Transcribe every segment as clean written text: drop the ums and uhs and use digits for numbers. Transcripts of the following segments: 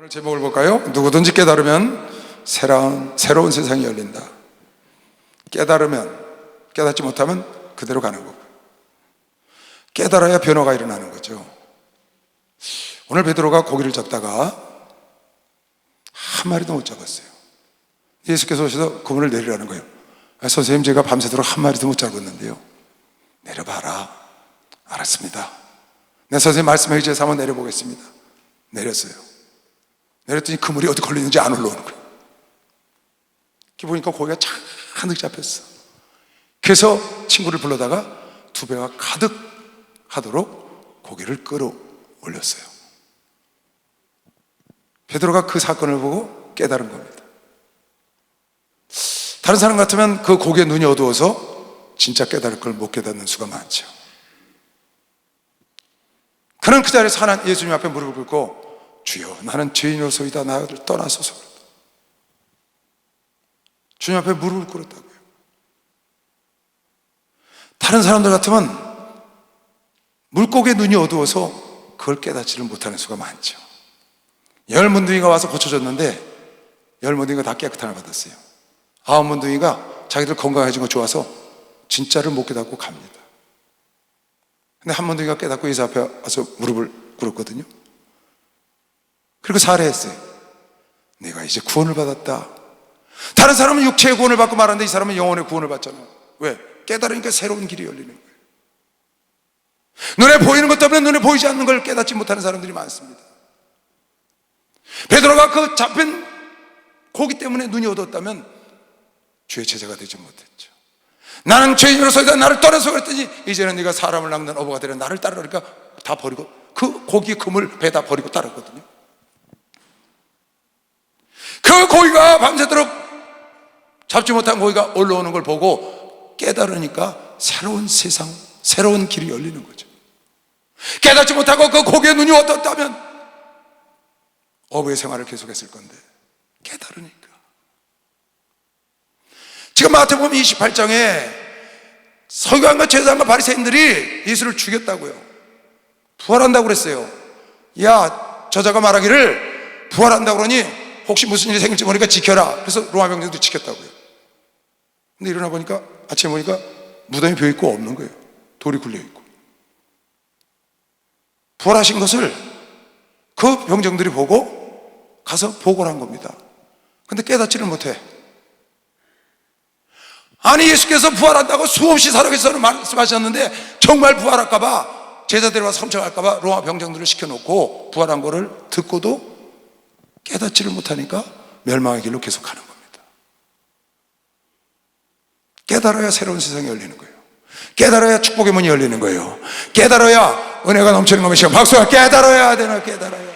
오늘 제목을 볼까요? 누구든지 깨달으면 새로운 세상이 열린다. 깨닫지 못하면 그대로 가는 거고, 깨달아야 변화가 일어나는 거죠. 오늘 베드로가 고기를 잡다가 한 마리도 못 잡았어요. 예수께서 오셔서 그분을 내리라는 거예요. 선생님, 제가 밤새도록 한 마리도 못 잡았는데요. 내려봐라. 알았습니다. 네, 선생님 말씀에 의지해서 한번 내려보겠습니다. 내렸어요. 내렸더니 그물이 어디 걸리는지 안 올라오는 거예요. 이렇게 보니까 고기가 잔뜩 잡혔어. 그래서 친구를 불러다가 두 배가 가득 하도록 고기를 끌어올렸어요. 베드로가 그 사건을 보고 깨달은 겁니다. 다른 사람 같으면 그 고기에 눈이 어두워서 진짜 깨달을 걸 못 깨닫는 수가 많죠. 그는 그 자리에서 하나님 예수님 앞에 무릎을 꿇고, 주여, 나는 죄인으로서이다, 나를 떠나소서. 주님 앞에 무릎을 꿇었다고요. 다른 사람들 같으면 물고기의 눈이 어두워서 그걸 깨닫지를 못하는 수가 많죠. 열 문둥이가 와서 고쳐졌는데 열 문둥이가 다 깨끗한 을 받았어요. 아홉 문둥이가 자기들 건강해진 거 좋아서 진짜를 못 깨닫고 갑니다. 근데 한 문둥이가 깨닫고 예수 앞에 와서 무릎을 꿇었거든요. 그리고 살해했어요. 내가 이제 구원을 받았다. 다른 사람은 육체의 구원을 받고 말하는데 이 사람은 영혼의 구원을 받잖아. 왜? 깨달으니까 새로운 길이 열리는 거예요. 눈에 보이는 것 때문에 눈에 보이지 않는 걸 깨닫지 못하는 사람들이 많습니다. 베드로가 그 잡힌 고기 때문에 눈이 어두웠다면 주의 제자가 되지 못했죠. 나는 죄인으로서이다, 나를 떠나서. 그랬더니 이제는 네가 사람을 낚는 어부가 되려 나를 따르라. 그러니까 다 버리고 그 고기 그물 배 다 버리고 따랐거든요. 그 고기가 밤새도록 잡지 못한 고기가 올라오는 걸 보고 깨달으니까 새로운 세상, 새로운 길이 열리는 거죠. 깨닫지 못하고 그 고기의 눈이 어떻다면 어부의 생활을 계속했을 건데 깨달으니까. 지금 마태복음 28장에 서기관과 제사장과 바리새인들이 예수를 죽였다고요. 부활한다고 그랬어요. 야, 저자가 말하기를 부활한다고 그러니 혹시 무슨 일이 생길지 모르니까 지켜라. 그래서 로마 병정도 지켰다고요. 근데 일어나 보니까, 아침에 보니까 무덤이 비어있고 없는 거예요. 돌이 굴려있고. 부활하신 것을 그 병정들이 보고 가서 보고를 한 겁니다. 근데 깨닫지를 못해. 아니, 예수께서 부활한다고 수없이 살아계셔서 말씀하셨는데 정말 부활할까봐, 제자들이 와서 훔쳐갈까봐 로마 병정들을 시켜놓고 부활한 거를 듣고도 깨닫지를 못하니까 멸망의 길로 계속 가는 겁니다. 깨달아야 새로운 세상이 열리는 거예요. 깨달아야 축복의 문이 열리는 거예요. 깨달아야 은혜가 넘치는 것이요. 박수가 깨달아야 되나, 깨달아야.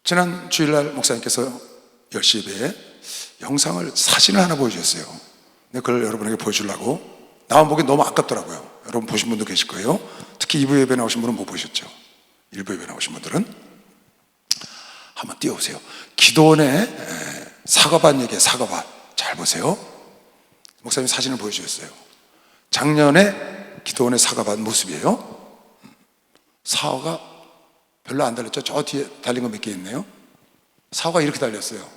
지난 주일날 목사님께서 10시에 영상을, 사진을 하나 보여주셨어요. 근데 그걸 여러분에게 보여주려고, 나만 보기 너무 아깝더라고요. 여러분 보신 분도 계실 거예요. 특히 2부 예배 나오신 분은 못 보셨죠. 1부 예배 나오신 분들은 한번 띄워보세요. 기도원의 사과밭 얘기예요. 사과밭. 잘 보세요. 목사님 사진을 보여주셨어요. 작년에 기도원의 사과밭 모습이에요. 사과가 별로 안 달렸죠. 저 뒤에 달린 거 몇 개 있네요. 사과가 이렇게 달렸어요.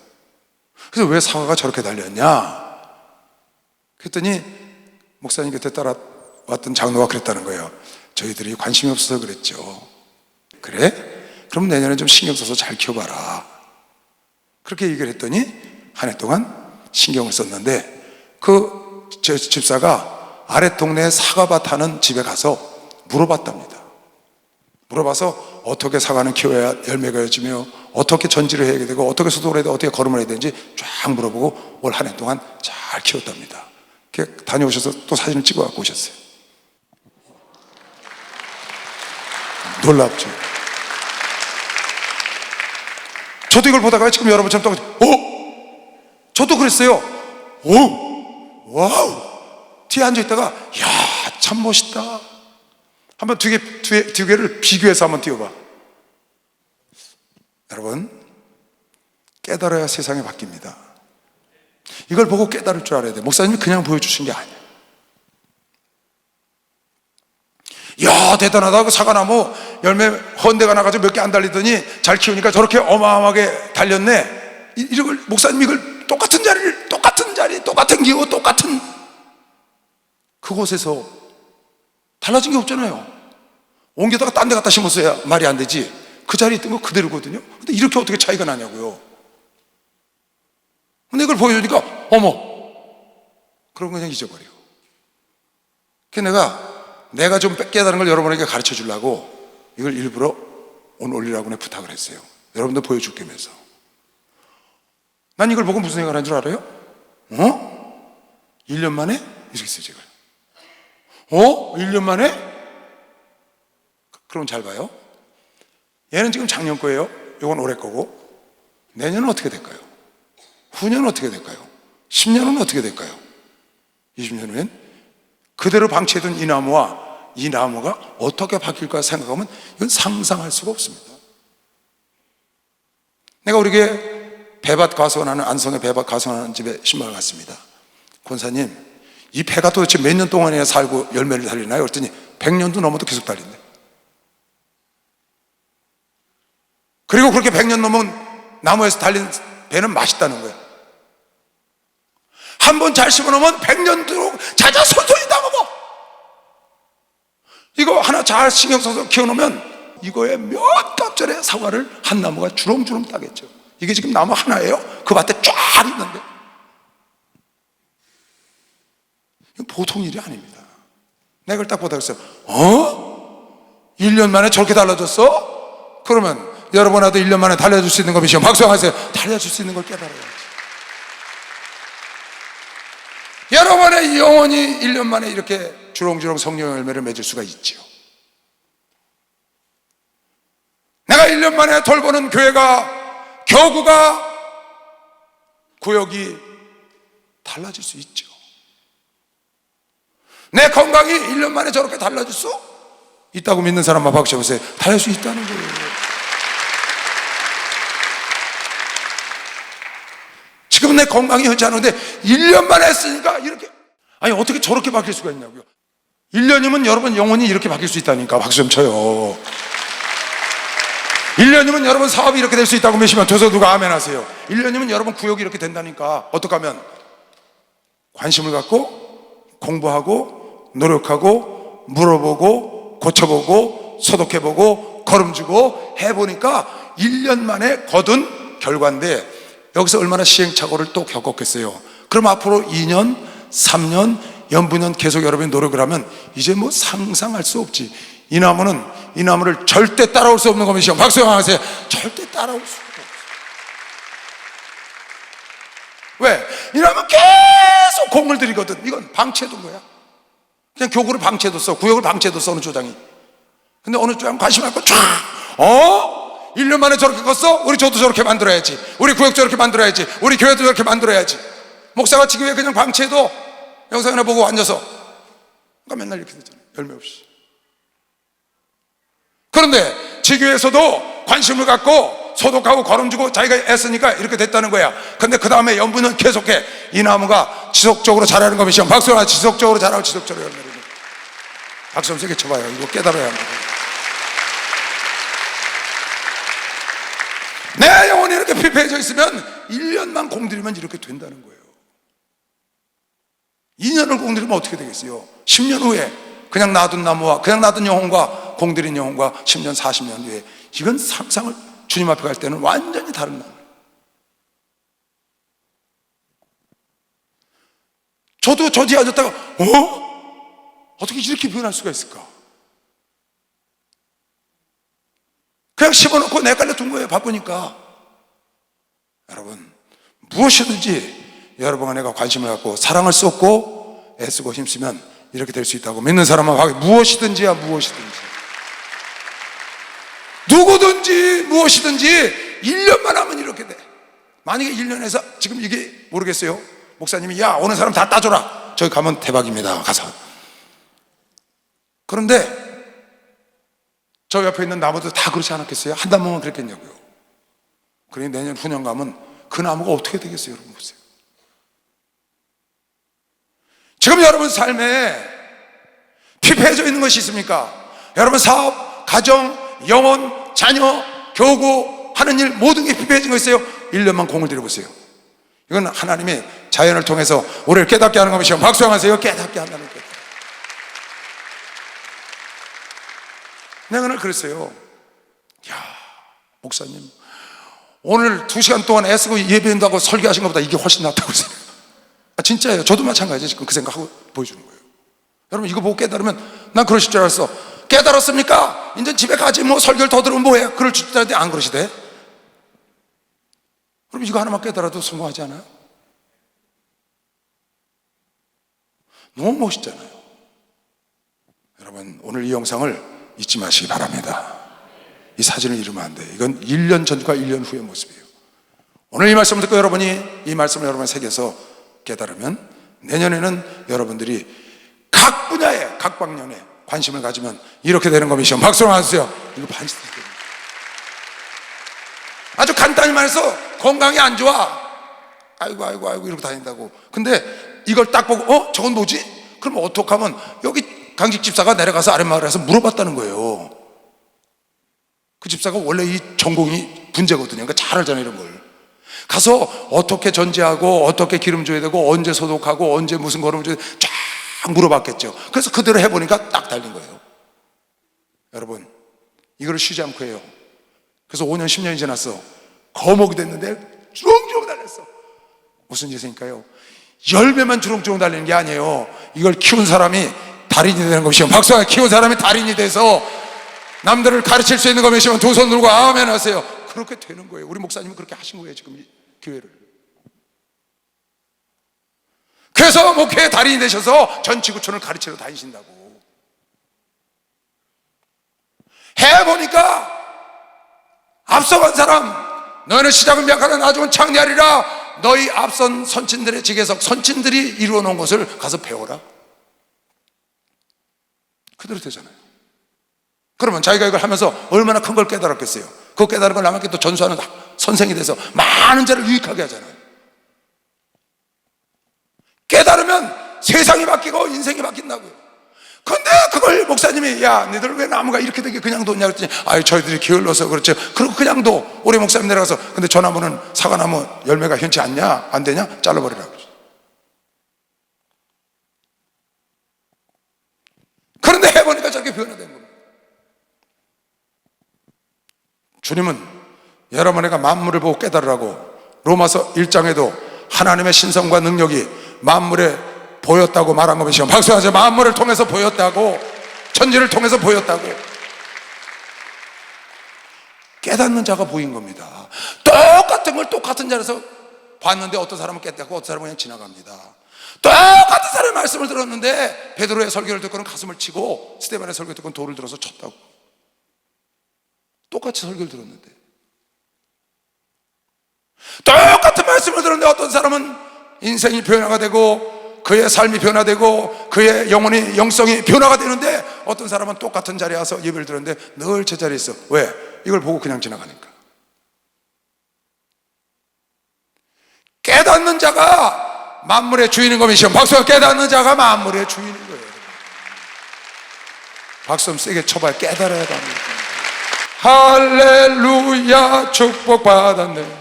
그래서 왜 사과가 저렇게 달렸냐 그랬더니 목사님 곁에 따라왔던 장로가 그랬다는 거예요. 저희들이 관심이 없어서 그랬죠. 그래? 그럼 내년에 좀 신경 써서 잘 키워봐라. 그렇게 얘기를 했더니 한 해 동안 신경을 썼는데 그 집사가 아래 동네에 사과밭 하는 집에 가서 물어봤답니다. 물어봐서 어떻게 사과는 키워야 열매가 맺으며 어떻게 전지를 해야 되고 어떻게 수도를 해야 되고 어떻게 걸음을 해야 되는지 쫙 물어보고 올 한 해 동안 잘 키웠답니다. 다녀오셔서 또 사진을 찍어 갖고 오셨어요. 놀랍죠? 저도 이걸 보다가 지금 여러분처럼 저도 그랬어요. 와우! 뒤에 앉아있다가, 야, 참 멋있다. 한번 두 개를 비교해서 한번 띄워봐. 여러분, 깨달아야 세상이 바뀝니다. 이걸 보고 깨달을 줄 알아야 돼. 목사님이 그냥 보여주신 게 아니에요. 야, 대단하다. 그 사과나무 열매 헌대가 나가지고 몇 개 안 달리더니 잘 키우니까 저렇게 어마어마하게 달렸네. 이걸 목사님 이걸 똑같은 자리, 똑같은 기호, 똑같은 그곳에서 달라진 게 없잖아요. 옮겨다가 딴 데 갖다 심었어야 말이 안 되지. 그 자리에 있던 거 그대로거든요. 근데 이렇게 어떻게 차이가 나냐고요. 근데 이걸 보여주니까 어머, 그런 거 그냥 잊어버려. 그래서 내가 좀 깨달은 걸 여러분에게 가르쳐 주려고 이걸 일부러 오늘 올리라고 부탁을 했어요. 여러분들 보여줄 겸해서. 난 이걸 보고 무슨 생각을 한 줄 알아요? 1년 만에? 이렇게 했어요 제가. 1년 만에? 그럼 잘 봐요. 얘는 지금 작년 거예요. 이건 올해 거고. 내년은 어떻게 될까요? 후년은 어떻게 될까요? 10년은 어떻게 될까요? 20년 후엔 그대로 방치해둔 이 나무와 이 나무가 어떻게 바뀔까 생각하면 이건 상상할 수가 없습니다. 내가 우리에게 배밭 가수원하는 안성의 배밭 가수원하는 집에 신방을 갔습니다. 권사님, 이 배가 도대체 몇 년 동안이나 살고 열매를 달리나요? 그랬더니 100년도 넘어도 계속 달린대. 그리고 그렇게 100년 넘은 나무에서 달린 배는 맛있다는 거예요. 한 번 잘 심어놓으면 100년도록 자자손손이 다 먹어. 이거 하나 잘 신경 써서 키워놓으면 이거에 몇 갑절의 사과를 한 나무가 주렁주렁 따겠죠. 이게 지금 나무 하나예요? 그 밭에 쫙 있는데 이건 보통 일이 아닙니다. 내가 이걸 딱 보다 그랬어요. 1년 만에 저렇게 달라졌어? 그러면 여러분하고 1년 만에 달려줄 수 있는 거 미션 박수하세요. 달려줄 수 있는 걸 깨달아야지. 여러분의 영혼이 1년 만에 이렇게 주렁주렁 성령 열매를 맺을 수가 있지요. 내가 1년 만에 돌보는 교회가, 교구가, 구역이 달라질 수 있죠. 내 건강이 1년 만에 저렇게 달라질 수 있다고 믿는 사람만 박수 쳐보세요. 달라질 수 있다는 거예요. 지금 내 건강이 흔치 않은데 1년 만에 했으니까 이렇게, 아니 어떻게 저렇게 바뀔 수가 있냐고요. 1년이면 여러분 영혼이 이렇게 바뀔 수 있다니까. 박수 좀 쳐요. 1년이면 여러분 사업이 이렇게 될 수 있다고 믿으시면 저서 누가 아멘 하세요. 1년이면 여러분 구역이 이렇게 된다니까. 어떻게 하면 관심을 갖고 공부하고 노력하고 물어보고 고쳐보고 소독해보고 걸음주고 해보니까 1년 만에 거둔 결과인데, 여기서 얼마나 시행착오를 또 겪었겠어요. 그럼 앞으로 2년, 3년, 연분년 계속 여러분이 노력을 하면 이제 뭐 상상할 수 없지. 이 나무를 절대 따라올 수 없는 겁니다. 박수 하세요. 절대 따라올 수가 없어. 왜? 이 나무는 계속 공을 들이거든. 이건 방치해둔 거야. 그냥 교구를 방치해뒀어. 구역을 방치해뒀어. 어느 조장이. 근데 어느 조장 관심 갖고 쫙 1년 만에 저렇게 컸어? 우리 저도 저렇게 만들어야지. 우리 구역 저렇게 만들어야지. 우리 교회도 저렇게 만들어야지. 목사가 지금 왜 그냥 방치해도 영상이나 보고 앉아서, 그러니까 맨날 이렇게 되잖아요. 열매 없이. 그런데 지교에서도 관심을 갖고 소독하고 걸음주고 자기가 애쓰니까 이렇게 됐다는 거야. 근데 그 다음에 연분은 계속해. 이 나무가 지속적으로 자라는 겁니다. 박수 하나. 지속적으로 자라고 지속적으로 열매를. 박수 좀 세게 쳐봐요. 이거 깨달아야 합니다. 내 영혼이 이렇게 피폐해져 있으면 1년만 공들이면 이렇게 된다는 거예요. 2년을 공들이면 어떻게 되겠어요? 10년 후에 그냥 놔둔 나무와 그냥 놔둔 영혼과 공들인 영혼과 10년, 40년 후에, 이건 상상을, 주님 앞에 갈 때는 완전히 다른 나무. 저도 저 뒤에 앉았다가 어떻게 이렇게 변할 수가 있을까? 그냥 심어놓고 내깔려 둔 거예요. 바쁘니까. 여러분, 무엇이든지 여러분과 내가 관심을 갖고 사랑을 쏟고 애쓰고 힘쓰면 이렇게 될 수 있다고 믿는 사람은 무엇이든지야. 무엇이든지, 누구든지 무엇이든지 1년만 하면 이렇게 돼. 만약에 1년에서 지금 이게 모르겠어요. 목사님이 야 오는 사람 다 따줘라. 저기 가면 대박입니다. 가서. 그런데 저 옆에 있는 나무도 다 그렇지 않았겠어요? 한 나무만 그랬겠냐고요. 그러니 내년 후년 가면 그 나무가 어떻게 되겠어요? 여러분 보세요. 지금 여러분 삶에 피폐해져 있는 것이 있습니까? 여러분 사업, 가정, 영혼, 자녀, 교구, 하는 일 모든 게 피폐해진 거 있어요. 1년만 공을 들여보세요. 이건 하나님이 자연을 통해서 우리를 깨닫게 하는 것이요. 박수하세요. 깨닫게 한다는 것. 내가 오늘 그랬어요. 야, 목사님 오늘 2시간 동안 애쓰고 예배한다고 설교하신 것보다 이게 훨씬 낫다고 생각해요. 진짜예요. 저도 마찬가지예요. 지금 그 생각하고 보여주는 거예요. 여러분 이거 보고 깨달으면 난 그러실 줄 알았어. 깨달았습니까? 이제 집에 가지 뭐 설교를 더 들으면 뭐해? 그럴 줄 알았는데 안 그러시대. 그럼 이거 하나만 깨달아도 성공하지 않아요? 너무 멋있잖아요. 여러분 오늘 이 영상을 잊지 마시기 바랍니다. 이 사진을 잃으면 안 돼요. 이건 1년 전과 1년 후의 모습이에요. 오늘 이 말씀을 듣고 여러분이 이 말씀을 여러분 새겨서 깨달으면 내년에는 여러분들이 각 분야에 각 방면에 관심을 가지면 이렇게 되는 겁니다. 박수로 맞으세요. 이거 반드시 됩니다. 아주 간단히 말해서 건강이 안 좋아. 아이고 이러고 다닌다고. 근데 이걸 딱 보고 저건 뭐지? 그럼 어떡하면 여기 강직 집사가 내려가서 아랫마을에서 물어봤다는 거예요. 그 집사가 원래 이 전공이 분재거든요. 그러니까 잘 알잖아요 이런 걸. 가서 어떻게 전제하고 어떻게 기름 줘야 되고 언제 소독하고 언제 무슨 거름을 줘야 되고 쫙 물어봤겠죠. 그래서 그대로 해보니까 딱 달린 거예요. 여러분 이거를 쉬지 않고 해요. 그래서 5년 10년이 지났어. 거목이 됐는데 주렁주렁 달렸어. 무슨 짓일까요? 열매만 주렁주렁 달리는 게 아니에요. 이걸 키운 사람이 달인이 되는 것이요. 박수가 키운 사람이 달인이 돼서 남들을 가르칠 수 있는 것이면 두 손 들고 아멘 하세요. 그렇게 되는 거예요. 우리 목사님은 그렇게 하신 거예요. 지금 이 교회를. 그래서 목회의 달인이 되셔서 전 지구촌을 가르치러 다니신다고. 해보니까 앞서간 사람 너희는 시작은 미약하나 나중은 창대하리라. 너희 앞선 선친들의 지계석 선친들이 이루어 놓은 것을 가서 배워라. 그대로 되잖아요. 그러면 자기가 이걸 하면서 얼마나 큰 걸 깨달았겠어요. 그거 깨달은 걸 남에게 또 전수하는 선생이 돼서 많은 자를 유익하게 하잖아요. 깨달으면 세상이 바뀌고 인생이 바뀐다고요. 근데 그걸 목사님이 야 너희들 왜 나무가 이렇게 되게 그냥 뒀냐 그랬더니 아유 저희들이 게을러서 그렇죠. 그리고 그냥 둬. 우리 목사님 내려가서 근데 저 나무는 사과나무 열매가 현치 않냐 안 되냐 잘라버리라고. 그런데 해보니까 저렇게 변화된 겁니다. 주님은 여러분에게 만물을 보고 깨달으라고 로마서 1장에도 하나님의 신성과 능력이 만물에 보였다고 말한 것이죠. 박수하세요. 만물을 통해서 보였다고, 천지를 통해서 보였다고. 깨닫는 자가 보인 겁니다. 똑같은 걸 똑같은 자리에서 봤는데 어떤 사람은 깨닫고 어떤 사람은 그냥 지나갑니다. 똑같은 사람의 말씀을 들었는데 베드로의 설교를 듣고는 가슴을 치고 스데반의 설교를 듣고는 돌을 들어서 쳤다고. 똑같이 설교를 들었는데 똑같은 말씀을 들었는데 어떤 사람은 인생이 변화가 되고 그의 삶이 변화되고 그의 영혼이 영성이 변화가 되는데 어떤 사람은 똑같은 자리에 와서 예배를 들었는데 늘 제자리에 있어. 왜? 이걸 보고 그냥 지나가니까. 깨닫는 자가 만물의 주인인 것이죠. 박수. 깨닫는 자가 만물의 주인인 거예요. 박수 좀 세게 쳐봐요. 깨달아야 합니다. 할렐루야 축복받았네.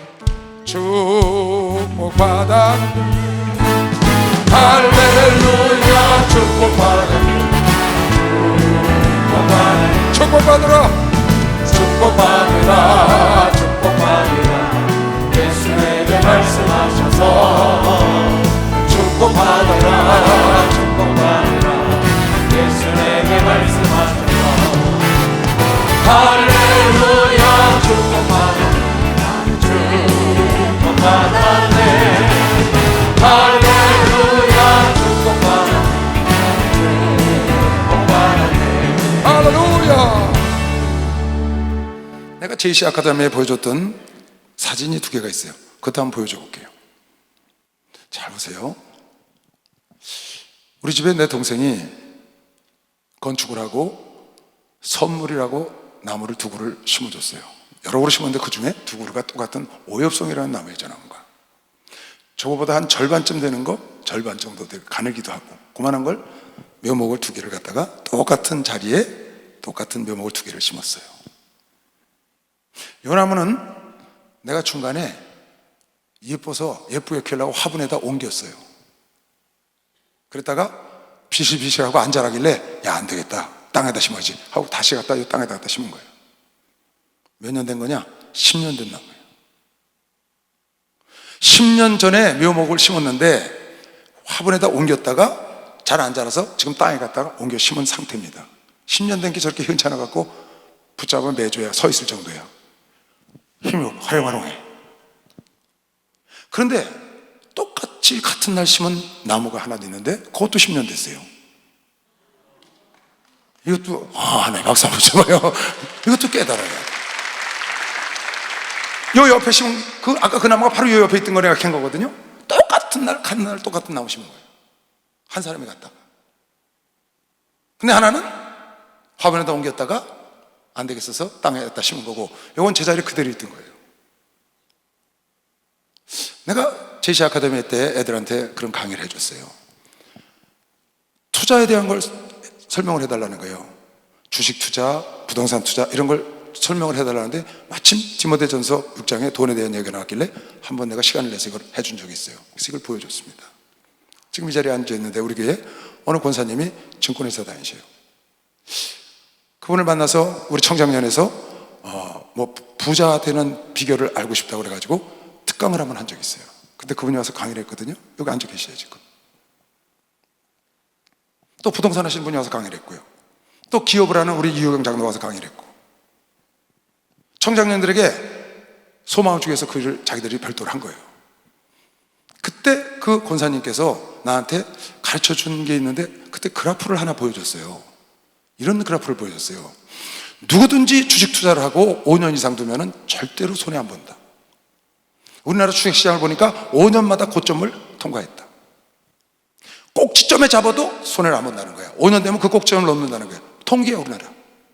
축복받았네. 할렐루야 축복받았네. 축복받으라. 축복받으라. 축복받으라. 예수에게 말씀하셔서 축복받으라. 축복받으라. 예수에게 말씀하셔서 할렐루야 축복받으라. 축복받았네. 할렐루야 축복받았네. 할렐루야. 내가 JC 아카데미에 보여줬던 사진이 2개가 있어요. 그것도 한번 보여줘 볼게요. 잘 보세요. 우리 집에 내 동생이 건축을 하고 선물이라고 나무를 2그루를 심어줬어요. 여러 그루 심었는데 그 중에 2그루가 똑같은 오엽송이라는 나무였죠. 나무가 저거보다 한 절반쯤 되는 거, 절반 정도 되고 가늘기도 하고 그만한 걸 묘목을 2개를 갖다가 똑같은 자리에 똑같은 묘목을 2개를 심었어요. 요 나무는 내가 중간에 예뻐서 예쁘게 키우려고 화분에다 옮겼어요. 그랬다가 비실비실하고 안 자라길래 야, 안 되겠다, 땅에다 심어야지 하고 다시 갖다 이 땅에다 갖다 심은 거예요. 몇 년 된 거냐? 10년 된 나무예요. 10년 전에 묘목을 심었는데 화분에다 옮겼다가 잘 안 자라서 지금 땅에 갖다가 옮겨 심은 상태입니다. 10년 된 게 저렇게 흔찮아 갖고 붙잡으면 매줘야 서 있을 정도야. 힘이 화용화용해. 그런데 똑같이 같은 날 심은 나무가 하나 있는데 그것도 10년 됐어요. 이것도 네, 박수 한번 쳐봐요. 이것도 깨달아요. 요 옆에 심은 아까 그 나무가 바로 요 옆에 있던 거 내가 캔 거거든요. 똑같은 날 같은 날 똑같은 나무 심은 거예요. 한 사람이 갔다가. 근데 하나는 화분에다 옮겼다가 안 되겠어서 땅에다 심은 거고, 요건 제자리에 그대로 있던 거예요. 내가 제시 아카데미 때 애들한테 그런 강의를 해줬어요. 투자에 대한 걸 설명을 해달라는 거예요. 주식 투자, 부동산 투자 이런 걸 설명을 해달라는데 마침 디모데전서 6장에 돈에 대한 얘기가 나왔길래 한번 내가 시간을 내서 이걸 해준 적이 있어요. 그래서 이걸 보여줬습니다. 지금 이 자리에 앉아있는데 우리 교회에 어느 권사님이 증권회사 다니셔요. 그분을 만나서 우리 청장년에서 부자 되는 비결을 알고 싶다고 그래가지고 특강을 한번 한 적이 있어요. 근데 그분이 와서 강의를 했거든요. 여기 앉아 계셔요 지금. 또 부동산 하시는 분이 와서 강의를 했고요. 또 기업을 하는 우리 이효경 장로가 와서 강의를 했고, 청장년들에게 소망을 주기 위해서 그 일을 자기들이 별도로 한 거예요. 그때 그 권사님께서 나한테 가르쳐 준 게 있는데 그때 그래프를 하나 보여줬어요. 이런 그래프를 보여줬어요. 누구든지 주식 투자를 하고 5년 이상 두면은 절대로 손해 안 본다. 우리나라 주식시장을 보니까 5년마다 고점을 통과했다. 꼭지점에 잡아도 손해를 안 본다는 거야. 5년 되면 그 꼭지점을 넘는다는 거야. 통계야 우리나라.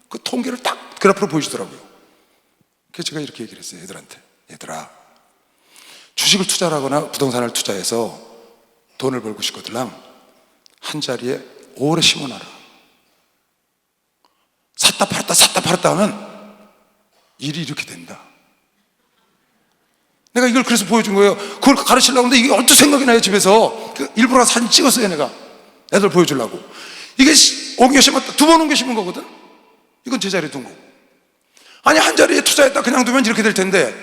그 통계를 딱 그래프로 보여주더라고요. 그래서 제가 이렇게 얘기를 했어요. 애들한테. 얘들아, 주식을 투자를 하거나 부동산을 투자해서 돈을 벌고 싶거들랑 한 자리에 오래 심어놔라. 샀다 팔았다 하면 일이 이렇게 된다. 내가 이걸 그래서 보여준 거예요. 그걸 가르치려고 하는데 이게 언뜻 생각이 나요. 집에서 일부러 사진 찍었어요. 내가 애들 보여주려고. 이게 옮겨 심었다 2번 옮겨 심은 거거든. 이건 제자리에 둔 거고, 아니 한 자리에 투자했다 그냥 두면 이렇게 될 텐데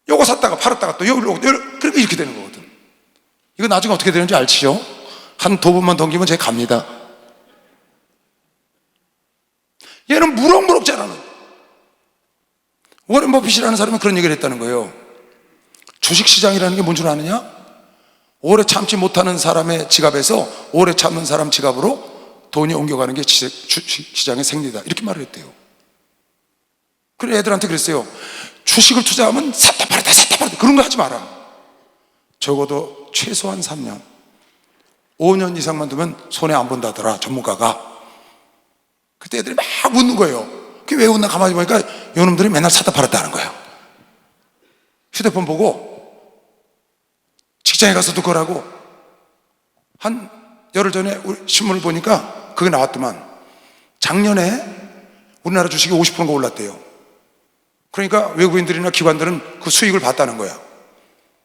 요거 샀다가 팔았다가 또 여기로 그렇게 이렇게 되는 거거든. 이거 나중에 어떻게 되는지 알지요? 한 2번만 덤기면 제가 갑니다. 얘는 무럭무럭 자라는. 워렌 버핏이라는 사람은 그런 얘기를 했다는 거예요. 주식시장이라는 게 뭔 줄 아느냐? 오래 참지 못하는 사람의 지갑에서 오래 참는 사람 지갑으로 돈이 옮겨가는 게 주식시장의 생리다, 이렇게 말을 했대요. 그래 애들한테 그랬어요. 주식을 투자하면 샀다 팔았다 그런 거 하지 마라. 적어도 최소한 3년 5년 이상만 두면 손해 안 본다더라 전문가가. 그때 애들이 막 웃는 거예요. 그게 왜 웃나 가만히 보니까 요놈들이 맨날 샀다 팔았다 하는 거예요. 휴대폰 보고 직장에 가서도 그러고. 한 열흘 전에 우리 신문을 보니까 그게 나왔더만 작년에 우리나라 주식이 50%가 올랐대요. 그러니까 외국인들이나 기관들은 그 수익을 봤다는 거야.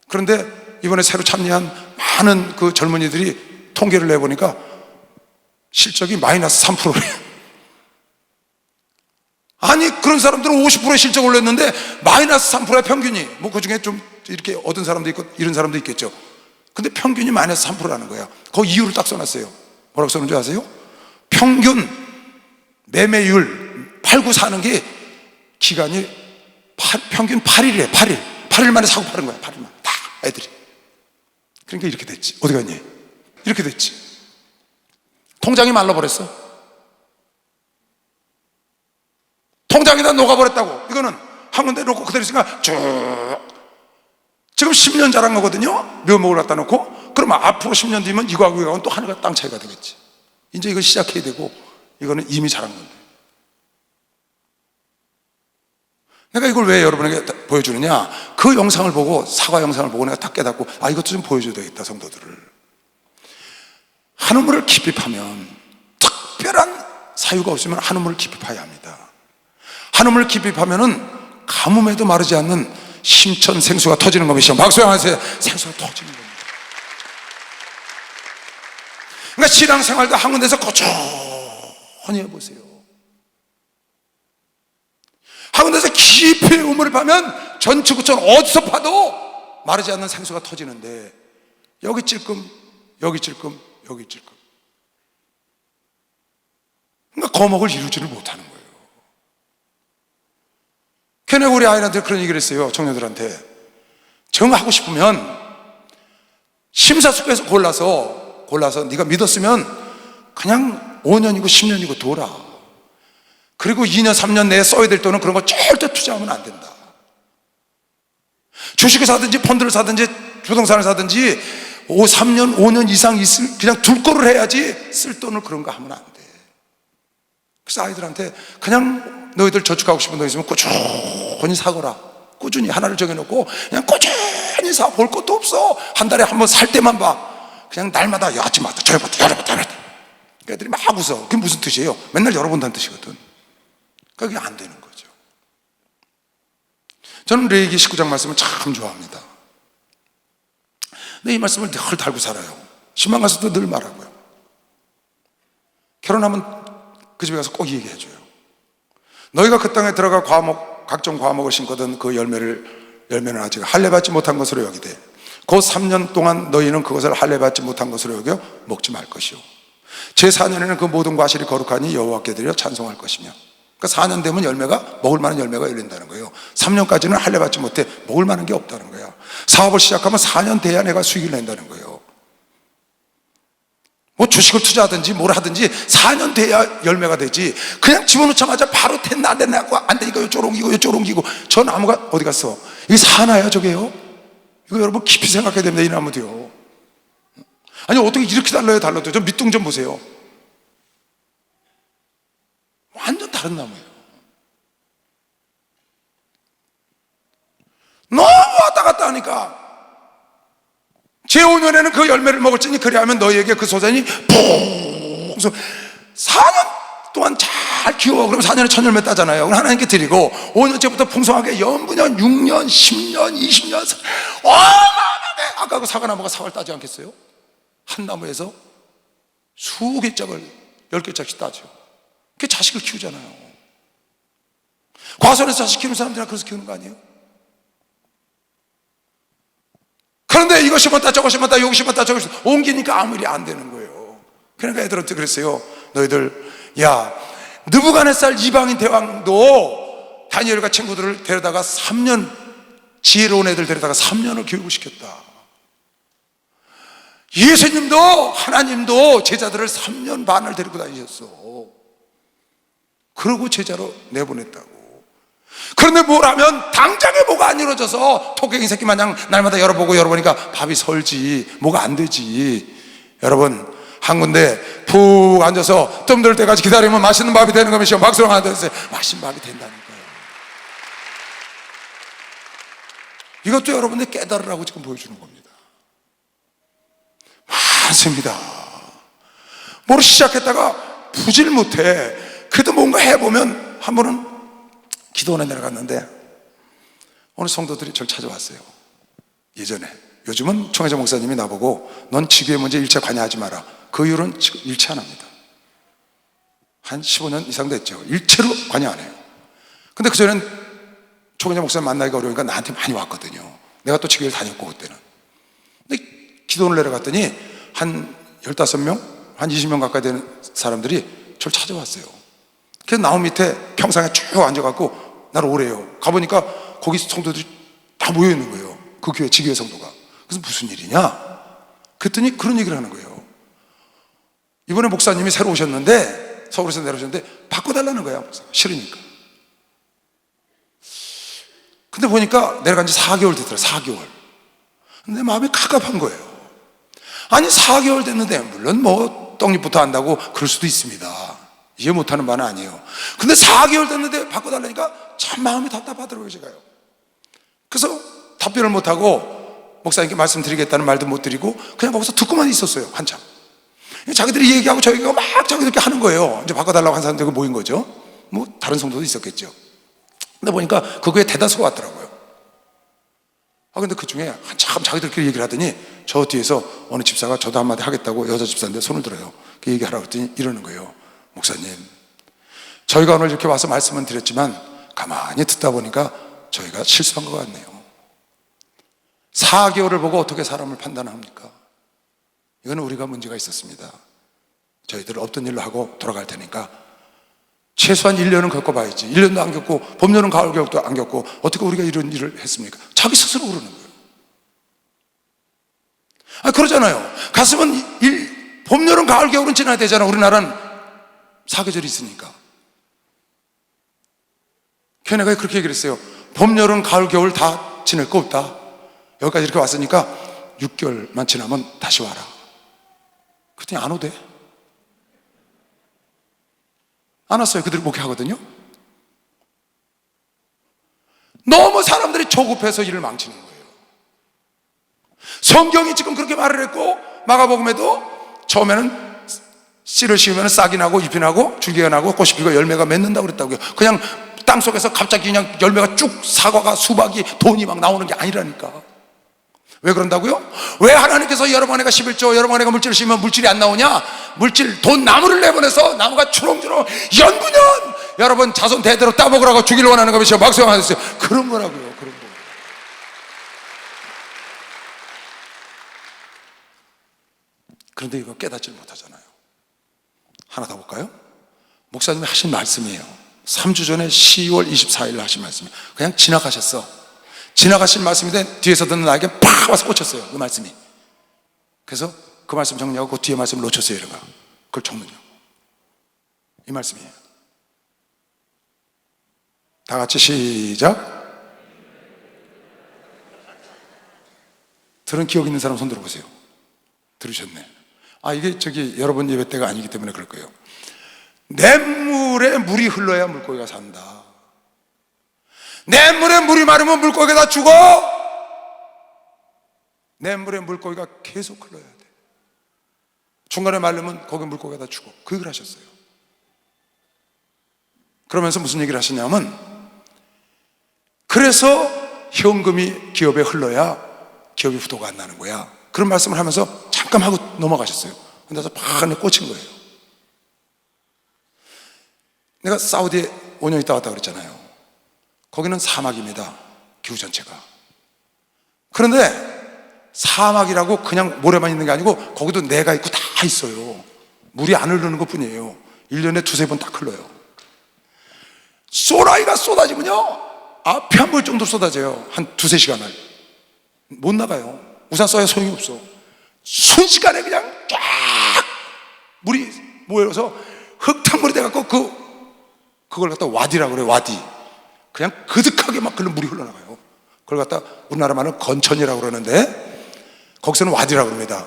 그런데 이번에 새로 참여한 많은 그 젊은이들이 통계를 내보니까 실적이 마이너스 3%래요. 아니 그런 사람들은 50%의 실적 올렸는데 마이너스 3%의 평균이, 뭐 그 중에 좀 이렇게 얻은 사람도 있고 이런 사람도 있겠죠. 근데 평균이 마이너스 3%라는 거야. 그 이유를 딱 써놨어요. 뭐라고 써놓은 줄 아세요? 평균 매매율 팔고 사는 게 기간이 평균 8일이래. 8일 만에 사고 파는 거야. 8일 만에 다 애들이. 그러니까 이렇게 됐지. 어디 갔니? 이렇게 됐지. 통장이 말라버렸어. 통장이 다 녹아버렸다고. 이거는 한 군데 놓고 그대로 있으니까 쭉 지금 10년 자란 거거든요. 묘목을 갖다 놓고. 그러면 앞으로 10년 뒤면 이거하고 이거하고는 또 하늘과 땅 차이가 되겠지. 이제 이거 시작해야 되고, 이거는 이미 자란 건데. 내가 이걸 왜 여러분에게 보여주느냐? 그 영상을 보고, 사과 영상을 보고 내가 딱 깨닫고, 이것도 좀 보여줘야 되겠다, 성도들을. 한 우물을 깊이 파면 특별한 사유가 없으면 한우물을 깊이 파야 합니다. 한우물을 깊이 파면은 가뭄에도 마르지 않는 심천 생수가 터지는 겁니다. 박수 하세요. 생수가 터지는 겁니다. 그러니까 신앙생활도 한 군데서 고쳐니 해보세요. 한 군데서 깊이 우물을 파면 전추구천 어디서 파도 마르지 않는 생수가 터지는데, 여기 찔끔 여기 찔끔 여기 찔끔, 그러니까 거목을 이루지를 못하는 거예요. 걔네 우리 아이한테 그런 얘기를 했어요. 청년들한테 정하고 싶으면 심사숙고해서 골라서 네가 믿었으면 그냥 5년이고 10년이고 둬라. 그리고 2년 3년 내에 써야 될 돈은 그런 거 절대 투자하면 안 된다. 주식을 사든지 펀드를 사든지 부동산을 사든지 3년 5년 이상 있을 그냥 둘 거를 해야지 쓸 돈을 그런 거 하면 안 돼. 그래서 아이들한테 그냥 너희들 저축하고 싶은 돈 있으면 꾸준히 사거라. 꾸준히 하나를 정해놓고 그냥 꾸준히 사. 볼 것도 없어. 한 달에 한 번 살 때만 봐. 그냥 날마다 야, 아침마다 저녁부터 열어봤다. 애들이 막 웃어. 그게 무슨 뜻이에요? 맨날 열어본다는 뜻이거든. 그게 안 되는 거죠. 저는 레위기 19장 말씀을 참 좋아합니다. 근데 이 말씀을 늘 달고 살아요. 신방 가서도 늘 말하고요. 결혼하면 그 집에 가서 꼭 얘기해줘요. 너희가 그 땅에 들어가 각종 과목을 심거든 그 열매는 아직 할례받지 못한 것으로 여기되 그 3년 동안 너희는 그것을 할례받지 못한 것으로 여겨 먹지 말 것이요 제4년에는 그 모든 과실이 거룩하니 여호와께 드려 찬송할 것이며. 그러니까 4년 되면 열매가 먹을 만한 열매가 열린다는 거예요. 3년까지는 할례받지 못해 먹을 만한 게 없다는 거야. 사업을 시작하면 4년 돼야 내가 수익을 낸다는 거예요. 뭐 주식을 투자하든지 뭘 하든지 4년 돼야 열매가 되지. 그냥 집어넣자마자 바로 됐나 안 됐나 하고 안 되니까 이쪽으로 옮기고 저 나무가 어디 갔어? 이게 사나요 저게요? 이거 여러분 깊이 생각해야 됩니다. 이 나무도요. 아니 어떻게 이렇게 달라도 저 밑둥 좀 보세요. 완전 다른 나무예요. 너무 왔다 갔다 하니까 제5년에는 그 열매를 먹을지니 그리하면 너희에게 그 소산이 푹 4년 동안 잘 키워. 그러면 4년에 천 열매 따잖아요. 그럼 하나님께 드리고 5년째부터 풍성하게 연분년 6년 10년 20년 어마어마하게 아까 그 사과나무가 사과를 따지 않겠어요? 한 나무에서 수개 짝을 10개 짝씩 따죠. 그게 자식을 키우잖아요. 과수원에서 자식 키우는 사람들이랑 그래서 키우는 거 아니에요? 그런데 이거 심었다 저거 심었다 여기 심었다 저거 심었다 옮기니까 아무 일이 안 되는 거예요. 그러니까 애들한테 그랬어요. 너희들 야 느부갓네살 이방인 대왕도 다니엘과 친구들을 데려다가 3년 지혜로운 애들 데려다가 3년을 교육을 시켰다. 예수님도 하나님도 제자들을 3년 반을 데리고 다니셨어. 그러고 제자로 내보냈다고. 그런데 뭘 하면 당장에 뭐가 안 이루어져서 토끼 새끼 마냥 날마다 열어보니까 밥이 설지 뭐가 안 되지. 여러분 한 군데 푹 앉아서 뜸 들 때까지 기다리면 맛있는 밥이 되는 겁니다. 박수랑 앉아주세요. 맛있는 밥이 된다니까요. 이것도 여러분들 깨달으라고 지금 보여주는 겁니다. 많습니다. 뭘 시작했다가 부질 못해. 그래도 뭔가 해보면 한 번은 기도원에 내려갔는데 어느 성도들이 저를 찾아왔어요. 예전에. 요즘은 총회장 목사님이 나보고 넌 지교의 문제 일체 관여하지 마라. 그 이후로는 지금 일체 안 합니다. 한 15년 이상 됐죠. 일체로 관여 안 해요. 근데 그전엔 총회장 목사님 만나기가 어려우니까 나한테 많이 왔거든요. 내가 또 지교회를 다녔고 그때는. 근데 기도원을 내려갔더니 한 15명, 한 20명 가까이 되는 사람들이 저를 찾아왔어요. 그래서 나무 밑에 평상에 쭉 앉아갖고 나를 오래요. 가보니까 거기 성도들이 다 모여있는 거예요. 그 교회, 지교회 성도가. 그래서 무슨 일이냐? 그랬더니 그런 얘기를 하는 거예요. 이번에 목사님이 새로 오셨는데 서울에서 내려오셨는데 바꿔달라는 거야. 싫으니까. 근데 보니까 내려간 지 4개월 됐더라. 4개월. 근데 마음이 갑갑한 거예요. 아니 4개월 됐는데 물론 뭐 떡잎부터 한다고 그럴 수도 있습니다. 이해 못하는 바는 아니에요. 근데 4개월 됐는데 바꿔달라니까 참 마음이 답답하더라고요. 제가요. 그래서 답변을 못하고 목사님께 말씀드리겠다는 말도 못 드리고 그냥 거기서 듣고만 있었어요. 한참. 자기들이 얘기하고 저 얘기하고 막 자기들끼리 하는 거예요. 이제 바꿔달라고 한 사람들이 모인 거죠. 뭐 다른 성도도 있었겠죠. 근데 보니까 그거에 대다수가 왔더라고요. 근데 그 중에 한참 자기들끼리 얘기를 하더니 저 뒤에서 어느 집사가 저도 한마디 하겠다고, 여자 집사인데 손을 들어요. 그 얘기하라고 했더니 이러는 거예요. 목사님, 저희가 오늘 이렇게 와서 말씀은 드렸지만 가만히 듣다 보니까 저희가 실수한 것 같네요. 4개월을 보고 어떻게 사람을 판단합니까? 이거는 우리가 문제가 있었습니다. 저희들 없던 일로 하고 돌아갈 테니까 최소한 1년은 겪어봐야지. 1년도 안 겪고 봄, 여름, 가을, 겨울도 안 겪고 어떻게 우리가 이런 일을 했습니까? 자기 스스로 그러는 거예요. 그러잖아요. 갔으면 봄, 여름, 가을, 겨울은 지나야 되잖아. 우리나라는 사계절이 있으니까. 걔네가 그렇게 얘기를 했어요. 봄, 여름, 가을, 겨울 다 지낼 거 없다. 여기까지 이렇게 왔으니까 6개월만 지나면 다시 와라. 그랬더니 안 오대. 안 왔어요. 그들이 목회하거든요. 너무 사람들이 조급해서 일을 망치는 거예요. 성경이 지금 그렇게 말을 했고, 마가복음에도 처음에는 씨를 씌우면 싹이 나고 잎이 나고 줄기가 나고 꽃이 피고 열매가 맺는다고 그랬다고요. 그냥 땅속에서 갑자기 그냥 열매가 쭉, 사과가, 수박이, 돈이 막 나오는 게 아니라니까. 왜 그런다고요? 왜 하나님께서 여러분에게 11조, 여러분에게 물질을 심으면 물질이 안 나오냐? 물질, 돈, 나무를 내보내서 나무가 주렁주렁 연분연 여러분 자손 대대로 따먹으라고 주기를 원하는 것이요. 박수하셨어요. 그런 거라고요. 그런 거. 그런데 이거 깨닫지 못하잖아요. 하나 더 볼까요? 목사님이 하신 말씀이에요. 3주 전에 10월 24일 하신 말씀이에요. 그냥 지나가셨어. 지나가신 말씀인데 뒤에서 듣는 나에게 팍 와서 꽂혔어요. 그 말씀이. 그래서 그 말씀 정리하고 그 뒤에 말씀을 놓쳤어요. 이러가. 그걸 적느냐고. 이 말씀이에요. 다 같이 시작. 들은 기억 있는 사람 손 들어보세요. 들으셨네. 이게 여러분 예배 때가 아니기 때문에 그럴 거예요. 냇물에 물이 흘러야 물고기가 산다. 냇물에 물이 마르면 물고기가 다 죽어. 냇물에 물고기가 계속 흘러야 돼. 중간에 마르면 거기 물고기가 다 죽어. 그 얘기를 하셨어요. 그러면서 무슨 얘기를 하시냐면, 그래서 현금이 기업에 흘러야 기업이 부도가 안 나는 거야. 그런 말씀을 하면서 잠깐 하고 넘어가셨어요. 근데 팍 꽂힌 거예요. 내가 사우디에 5년 있다 왔다 그랬잖아요. 거기는 사막입니다. 기후 전체가. 그런데 사막이라고 그냥 모래만 있는 게 아니고 거기도 내가 있고 다 있어요. 물이 안 흐르는 것 뿐이에요. 1년에 두세 번 딱 흘러요. 쏘라이가 쏟아지면요, 앞이 안 보일 정도로 쏟아져요. 한 두세 시간을. 못 나가요. 우산 써야 소용이 없어. 순식간에 그냥 쫙 물이 모여서 흙탕물이 돼갖고 그걸 갖다 와디라고 그래요. 와디. 그냥 그득하게 막 그런 물이 흘러나가요. 그걸 갖다 우리나라 말은 건천이라고 그러는데 거기서는 와디라고 그럽니다.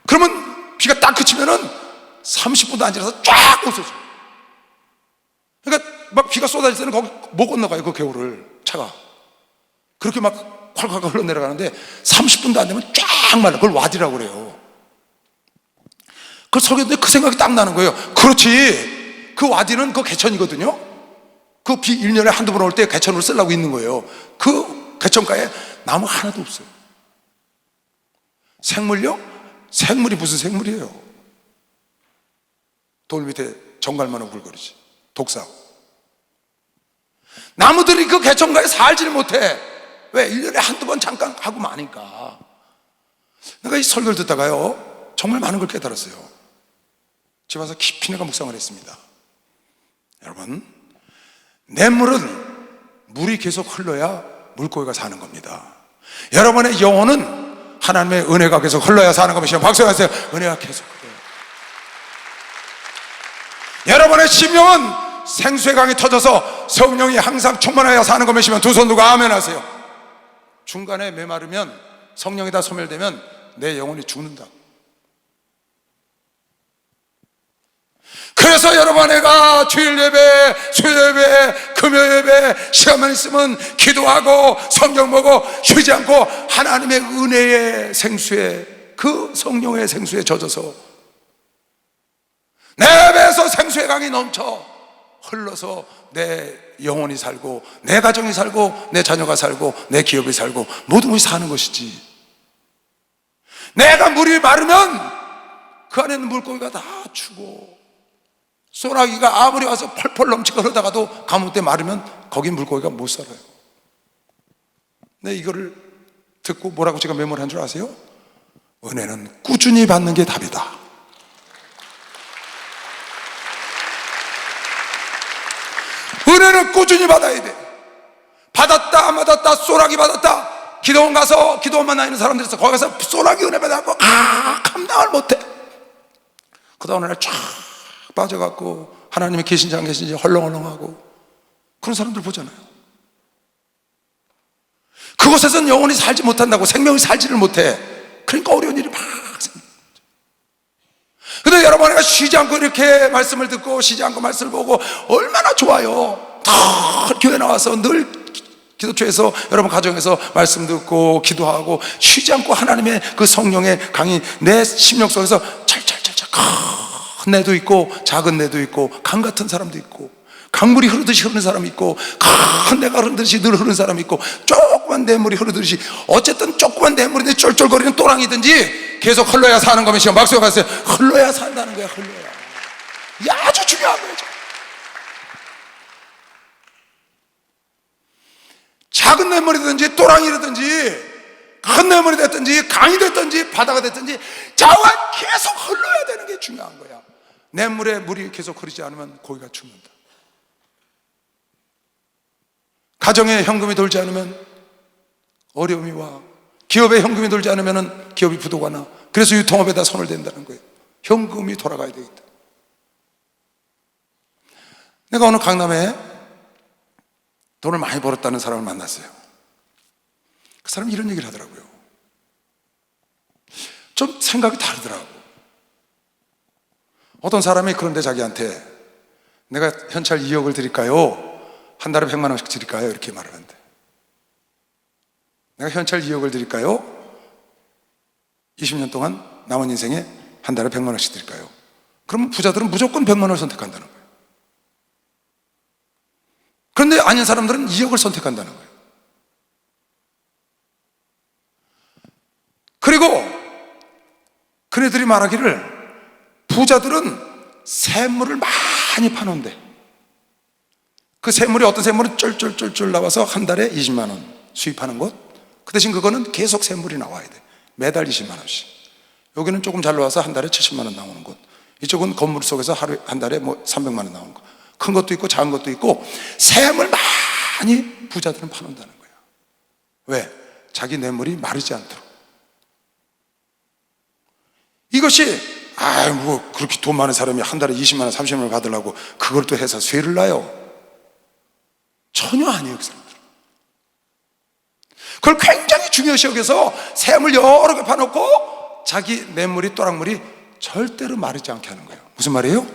그러면 비가 딱 그치면은 30분도 안 지나서 쫙 없어져요. 그러니까 막 비가 쏟아질 때는 거기 못 건너가요. 그 개울을 차가 그렇게 막 콸콸콸 흘러내려가는데 30분도 안 되면 쫙 말라. 그걸 와디라고 그래요. 그 설교했는데 그 생각이 딱 나는 거예요. 그렇지, 그 와디는 그 개천이거든요. 그 비 1년에 한두 번 올 때 개천으로 쓰려고 있는 거예요. 그 개천가에 나무 하나도 없어요. 생물요? 생물이 무슨 생물이에요? 돌 밑에 정갈만 오글거리지. 독사. 나무들이 그 개천가에 살지를 못해. 왜? 1년에 한두 번 잠깐 하고 마니까. 내가 이 설교를 듣다가요, 정말 많은 걸 깨달았어요. 집에 와서 깊이 내가 묵상을 했습니다. 여러분, 냇물은 물이 계속 흘러야 물고기가 사는 겁니다. 여러분의 영혼은 하나님의 은혜가 계속 흘러야 사는 겁니다. 박수하세요. 은혜가 계속 흘러요. 여러분의 심령은 생수의 강이 터져서 성령이 항상 충만하여 사는 것이면 두 손 들고 아멘 하세요. 중간에 메마르면, 성령이 다 소멸되면 내 영혼이 죽는다. 그래서 여러분, 내가 주일 예배, 수요 예배, 금요 예배 시간만 있으면 기도하고 성경 보고 쉬지 않고 하나님의 은혜의 생수에, 그 성령의 생수에 젖어서 내 배에서 생수의 강이 넘쳐 흘러서 내 영혼이 살고 내 가정이 살고 내 자녀가 살고 내 기업이 살고 모든 것이 사는 것이지. 내가 물이 마르면 그 안에 있는 물고기가 다 죽어. 소나기가 아무리 와서 펄펄 넘치고 흐르다가도 가뭄 때 마르면 거기 물고기가 못 살아요. 네, 이거를 듣고 뭐라고 제가 메모를 한 줄 아세요? 은혜는 꾸준히 받는 게 답이다. 은혜는 꾸준히 받아야 돼. 받았다 안 받았다, 소나기 받았다, 기도원 가서 기도원만 다니는 사람들 있어. 거기 가서 소나기 은혜 받아갖고 감당을 못해. 그다음 어느 날 쫙 빠져갖고 하나님이 계신지 안 계신지 헐렁헐렁하고 그런 사람들 보잖아요. 그곳에서는 영혼이 살지 못한다고, 생명이 살지를 못해. 그러니까 어려운 일이 막 생겨요. 근데 여러분, 내가 쉬지 않고 이렇게 말씀을 듣고 쉬지 않고 말씀을 보고 얼마나 좋아요. 다 교회 나와서 늘 기도처에서 여러분 가정에서 말씀 듣고 기도하고 쉬지 않고 하나님의 그 성령의 강이 내 심령 속에서 찰찰찰찰, 큰 내도 있고 작은 내도 있고 강 같은 사람도 있고 강물이 흐르듯이 흐르는 사람이 있고 큰 내가 흐르듯이 늘 흐르는 사람이 있고 조그만 냇물이 흐르듯이, 어쨌든 조그만 냇물인데 쫄쫄거리는 또랑이든지 계속 흘러야 사는 거면 지금 막수가 갔어요. 흘러야 산다는 거야. 흘러야. 이게 아주 중요한 거죠. 작은 냇물이든지 또랑이라든지 큰 냇물이 됐든지 강이 됐든지 바다가 됐든지 자원 계속 흘러야 되는 게 중요한 거야. 냇물에 물이 계속 흐르지 않으면 고기가 죽는다. 가정에 현금이 돌지 않으면 어려움이 와. 기업에 현금이 돌지 않으면 기업이 부도가 나. 그래서 유통업에다 손을 댄다는 거예요. 현금이 돌아가야 되겠다. 내가 오늘 강남에 돈을 많이 벌었다는 사람을 만났어요. 그 사람이 이런 얘기를 하더라고요. 좀 생각이 다르더라고. 어떤 사람이 그런데 자기한테 내가 현찰 2억을 드릴까요? 한 달에 100만 원씩 드릴까요? 이렇게 말을 하는데, 내가 현찰 2억을 드릴까요? 20년 동안 남은 인생에 한 달에 100만 원씩 드릴까요? 그러면 부자들은 무조건 100만 원을 선택한다는 거예요. 그런데 아닌 사람들은 2억을 선택한다는 거예요. 그리고 그네들이 말하기를 부자들은 샘물을 많이 파는데 그 샘물이, 어떤 샘물은 쫄쫄쫄쫄 나와서 한 달에 20만 원 수입하는 곳, 그 대신 그거는 계속 샘물이 나와야 돼. 매달 20만 원씩. 여기는 조금 잘 나와서 한 달에 70만 원 나오는 곳, 이쪽은 건물 속에서 하루에 한 달에 뭐 300만 원 나오는 곳, 큰 것도 있고 작은 것도 있고 샘을 많이 부자들은 파는다는 거야. 왜? 자기 뇌물이 마르지 않도록. 이것이 뭐 그렇게 돈 많은 사람이 한 달에 20만 원 30만 원 받으려고 그걸 또 해서 쇠를 놔요? 전혀 아니에요. 그 사람들은 그걸 굉장히 중요시 여겨서 샘을 여러 개 파놓고 자기 뇌물이, 또랑물이 절대로 마르지 않게 하는 거예요. 무슨 말이에요?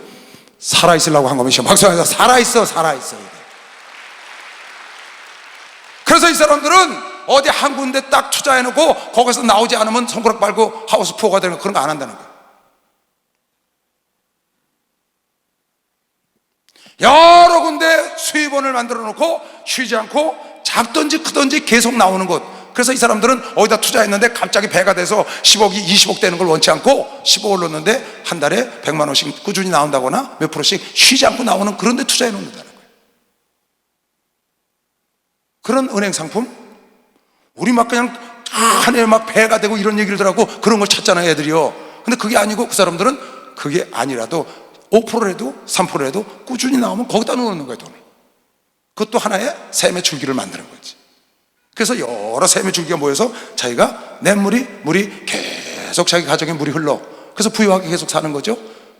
살아있으려고 한 거면 박수하면서 살아있어. 그래서 이 사람들은 어디 한 군데 딱 투자해놓고 거기서 나오지 않으면 손가락 빨고 하우스 푸어가 되는 거, 그런 거 안 한다는 거예요. 여러 군데 수입원을 만들어 놓고 쉬지 않고 작든지 크든지 계속 나오는 곳. 그래서 이 사람들은 어디다 투자했는데 갑자기 배가 돼서 10억이 20억 되는 걸 원치 않고 10억을 넣었는데 한 달에 100만 원씩 꾸준히 나온다거나 몇 프로씩 쉬지 않고 나오는 그런 데 투자해 놓는다는 거예요. 그런 은행 상품, 우리 막 그냥 한 해에 막 배가 되고 이런 얘기를 하고 그런 걸 찾잖아요, 애들이요. 근데 그게 아니고 그 사람들은 그게 아니라도 5%라도 3%라도 꾸준히 나오면 거기다 넣는 거예요, 돈을. 그것도 하나의 샘의 줄기를 만드는 거지. 그래서 여러 샘의 줄기가 모여서 자기가 물이 계속 자기 가정에 물이 흘러. 그래서 부유하게 계속 사는 거죠.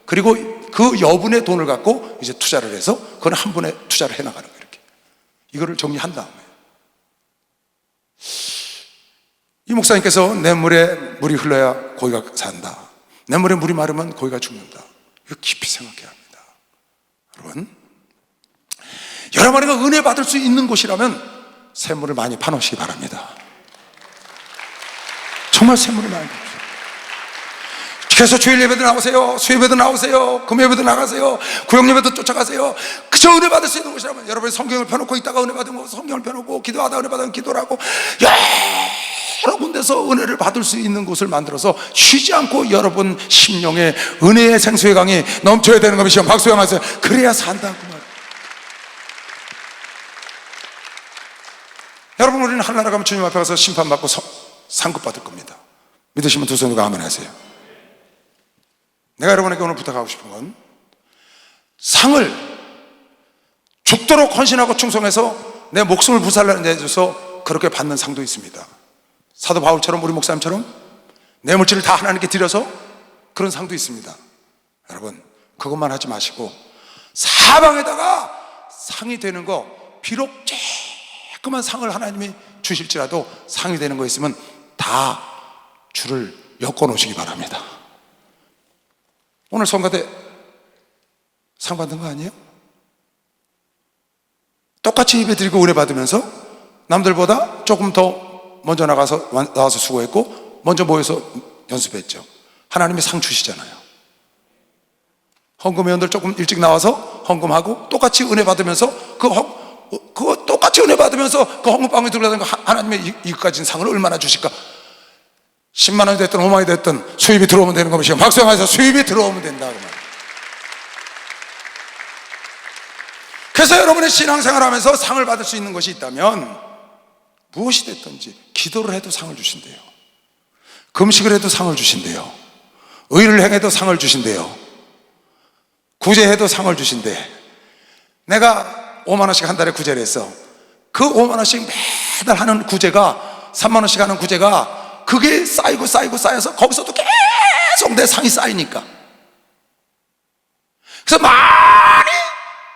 그리고 그 여분의 돈을 갖고 이제 투자를 해서 그건 한 번에 투자를 해나가는 거예요. 이렇게. 이거를 정리한 다음에 이 목사님께서 냇물에 물이 흘러야 고기가 산다, 냇물에 물이 마르면 고기가 죽는다, 이거 깊이 생각해야 합니다. 여러분이 은혜 받을 수 있는 곳이라면 샘물을 많이 파놓으시기 바랍니다. 정말 샘물을 많이 파놓으세요. 그래서 주일 예배도 나오세요, 수예배도 나오세요, 금요예배도 나가세요, 구역예배도 쫓아가세요. 그저 은혜 받을 수 있는 곳이라면 여러분이 성경을 펴놓고 있다가 은혜 받은 거, 성경을 펴놓고 기도하다 은혜 받으면 기도를 하고 여러 군데서 은혜를 받을 수 있는 곳을 만들어서 쉬지 않고 여러분 심령에 은혜의 생수의 강이 넘쳐야 되는 것이요. 박수 영하세요. 그래야 산다 그 말. 여러분, 우리는 하늘나라 가면 주님 앞에 가서 심판받고 상급 받을 겁니다. 믿으시면 두 손 들고 아멘 하세요. 내가 여러분에게 오늘 부탁하고 싶은 건 상을 죽도록 헌신하고 충성해서 내 목숨을 부살내줘서 그렇게 받는 상도 있습니다. 사도 바울처럼, 우리 목사님처럼 내 물질을 다 하나님께 드려서 그런 상도 있습니다. 여러분, 그것만 하지 마시고 사방에다가 상이 되는 거, 비록 조그만 상을 하나님이 주실지라도 상이 되는 거 있으면 다 줄을 엮어 놓으시기 바랍니다. 오늘 성가대 상 받은 거 아니에요? 똑같이 예배 드리고 은혜 받으면서 남들보다 조금 더 먼저 나와서 수고했고 먼저 모여서 연습했죠. 하나님이 상 주시잖아요. 헌금회원들 조금 일찍 나와서 헌금하고 똑같이 은혜 받으면서 그거 똑같이 은혜 받으면서 그 헌금방에 들어가는 거 하나님의 이것까지 상을 얼마나 주실까? 10만 원이 됐든 5만 원이 됐든 수입이 들어오면 되는 것이요. 박수영하셔서 수입이 들어오면 된다. 그래서 여러분의 신앙생활 하면서 상을 받을 수 있는 것이 있다면 무엇이 됐든지 기도를 해도 상을 주신대요. 금식을 해도 상을 주신대요. 의를 행해도 상을 주신대요. 구제해도 상을 주신대. 내가 5만 원씩 한 달에 구제를 했어. 그 5만 원씩 매달 하는 구제가 3만 원씩 하는 구제가 그게 쌓여서 거기서도 계속 내 상이 쌓이니까. 그래서 많이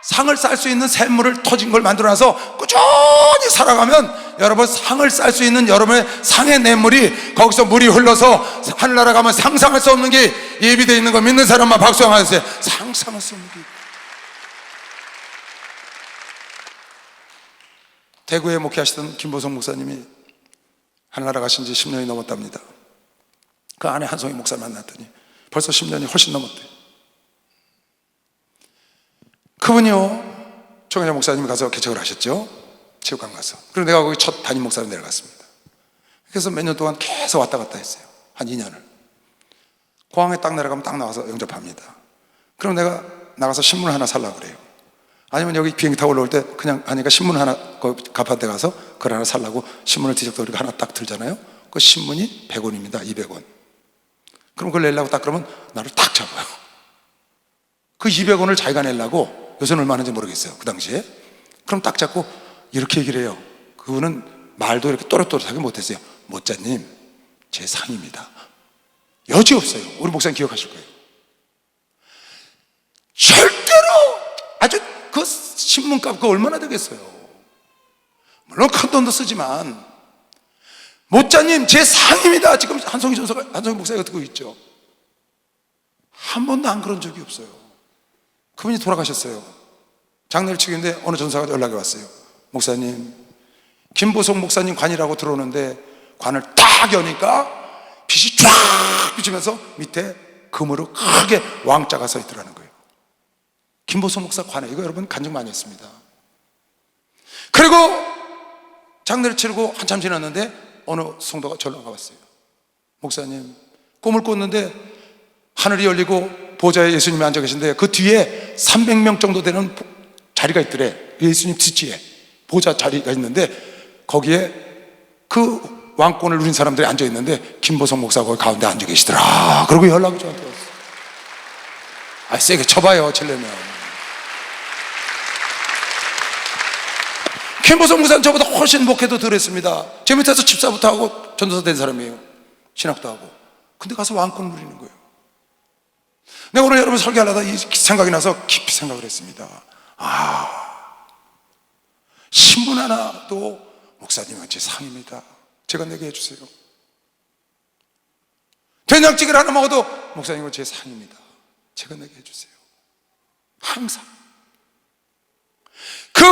상을 쌓을 수 있는 샘물을 터진 걸 만들어놔서 꾸준히 살아가면 여러분 상을 쌓을 수 있는 여러분의 상의 냇물이 거기서 물이 흘러서 하늘나라 가면 상상할 수 없는 게 예비되어 있는 거 믿는 사람만 박수 한번 해주세요. 상상할 수 없는 게. 대구에 목회하시던 김보성 목사님이 하늘나라 가신 지 10년이 넘었답니다. 그 안에 한송이 목사를 만났더니 벌써 10년이 훨씬 넘었대요. 그분이요, 정현자 목사님이 가서 개척을 하셨죠. 체육관 가서. 그리고 내가 거기 첫 담임 목사로 내려갔습니다. 그래서 몇 년 동안 계속 왔다 갔다 했어요. 한 2년을. 공항에 딱 내려가면 딱 나와서 영접합니다. 그럼 내가 나가서 신문을 하나 살라고 그래요. 아니면 여기 비행기 타고 올라올 때 그냥 하니까 신문 하나 가판대 가서 그걸 하나 살라고 신문을 뒤적도 우리가 하나 딱 들잖아요. 그 신문이 100원입니다. 200원. 그럼 그걸 내려고 딱 그러면 나를 딱 잡아요. 그 200원을 자기가 내려고 요새는 얼마 하는지 모르겠어요. 그 당시에. 그럼 딱 잡고 이렇게 얘기를 해요. 그분은 말도 이렇게 또렷또렷하게 못했어요. 목자님, 제 상입니다. 여지 없어요. 우리 목사님 기억하실 거예요. 절대로 아주 그 신문값 그거 얼마나 되겠어요. 물론 큰 돈도 쓰지만 목자님 제 상입니다. 지금 한송이 목사가 듣고 있죠. 한 번도 안 그런 적이 없어요. 그분이 돌아가셨어요. 장례를 치기인데 어느 전사가 연락이 왔어요. 목사님, 김보성 목사님 관이라고 들어오는데 관을 딱 여니까 빛이 쫙 비치면서 밑에 금으로 크게 왕자가 서 있더라는 거예요. 김보성 목사 관에. 이거 여러분 간증 많이 했습니다. 그리고 장례를 치르고 한참 지났는데 어느 성도가 전화가 왔어요. 목사님, 꿈을 꿨는데 하늘이 열리고 보좌에 예수님이 앉아 계신데 그 뒤에 300명 정도 되는 자리가 있더래. 예수님 뒤에 보좌 자리가 있는데 거기에 그 왕권을 누린 사람들이 앉아 있는데 김보성 목사가 거기 가운데 앉아 계시더라. 그리고 연락이 저한테 왔어요. 아, 세게 쳐봐요, 치려면. 김보성 목사는 저보다 훨씬 목회도 덜 했습니다. 제 밑에서 집사부터 하고 전도사 된 사람이에요. 신학도 하고. 근데 가서 왕권 누리는 거예요. 내가 오늘 여러분 설교하려다 이 생각이 나서 깊이 생각을 했습니다. 신문 하나도 목사님은 제 상입니다. 제가 내게 해주세요. 된장찌개를 하나 먹어도 목사님은 제 상입니다. 제가 내게 해주세요. 항상 그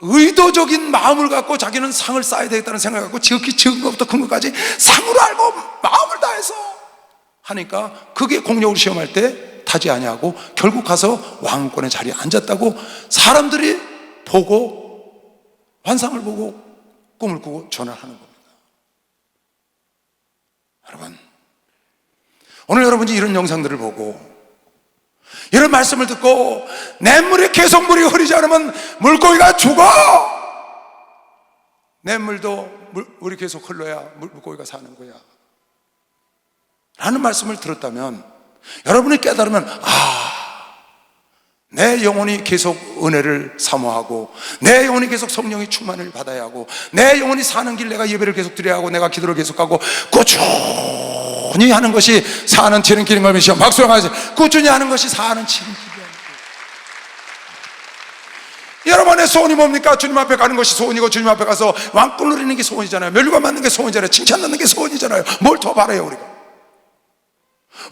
의도적인 마음을 갖고 자기는 상을 쌓아야 되겠다는 생각을 갖고 지극히 적은 것부터 큰 것까지 상으로 알고 마음을 다해서 하니까 그게 공력을 시험할 때 타지 아니하고 결국 가서 왕권의 자리에 앉았다고 사람들이 보고, 환상을 보고 꿈을 꾸고 전화하는 겁니다. 여러분, 오늘 여러분이 이런 영상들을 보고 이런 말씀을 듣고 냇물이 계속 물이 흐르지 않으면 물고기가 죽어, 냇물도 물이 계속 흘러야 물고기가 사는 거야 라는 말씀을 들었다면, 여러분이 깨달으면, 내 영혼이 계속 은혜를 사모하고, 내 영혼이 계속 성령의 충만을 받아야 하고, 내 영혼이 사는 길 내가 예배를 계속 드려야 하고, 내가 기도를 계속하고 꾸준히 하는 것이 사는 지름길인 걸 믿으시오. 박수 한번 하세요. 꾸준히 하는 것이 사는 지름길이야. 여러분의 소원이 뭡니까? 주님 앞에 가는 것이 소원이고, 주님 앞에 가서 왕권 누리는 게 소원이잖아요. 멸류관 맞는 게 소원이잖아요. 칭찬 받는 게 소원이잖아요. 뭘 더 바라요 우리가?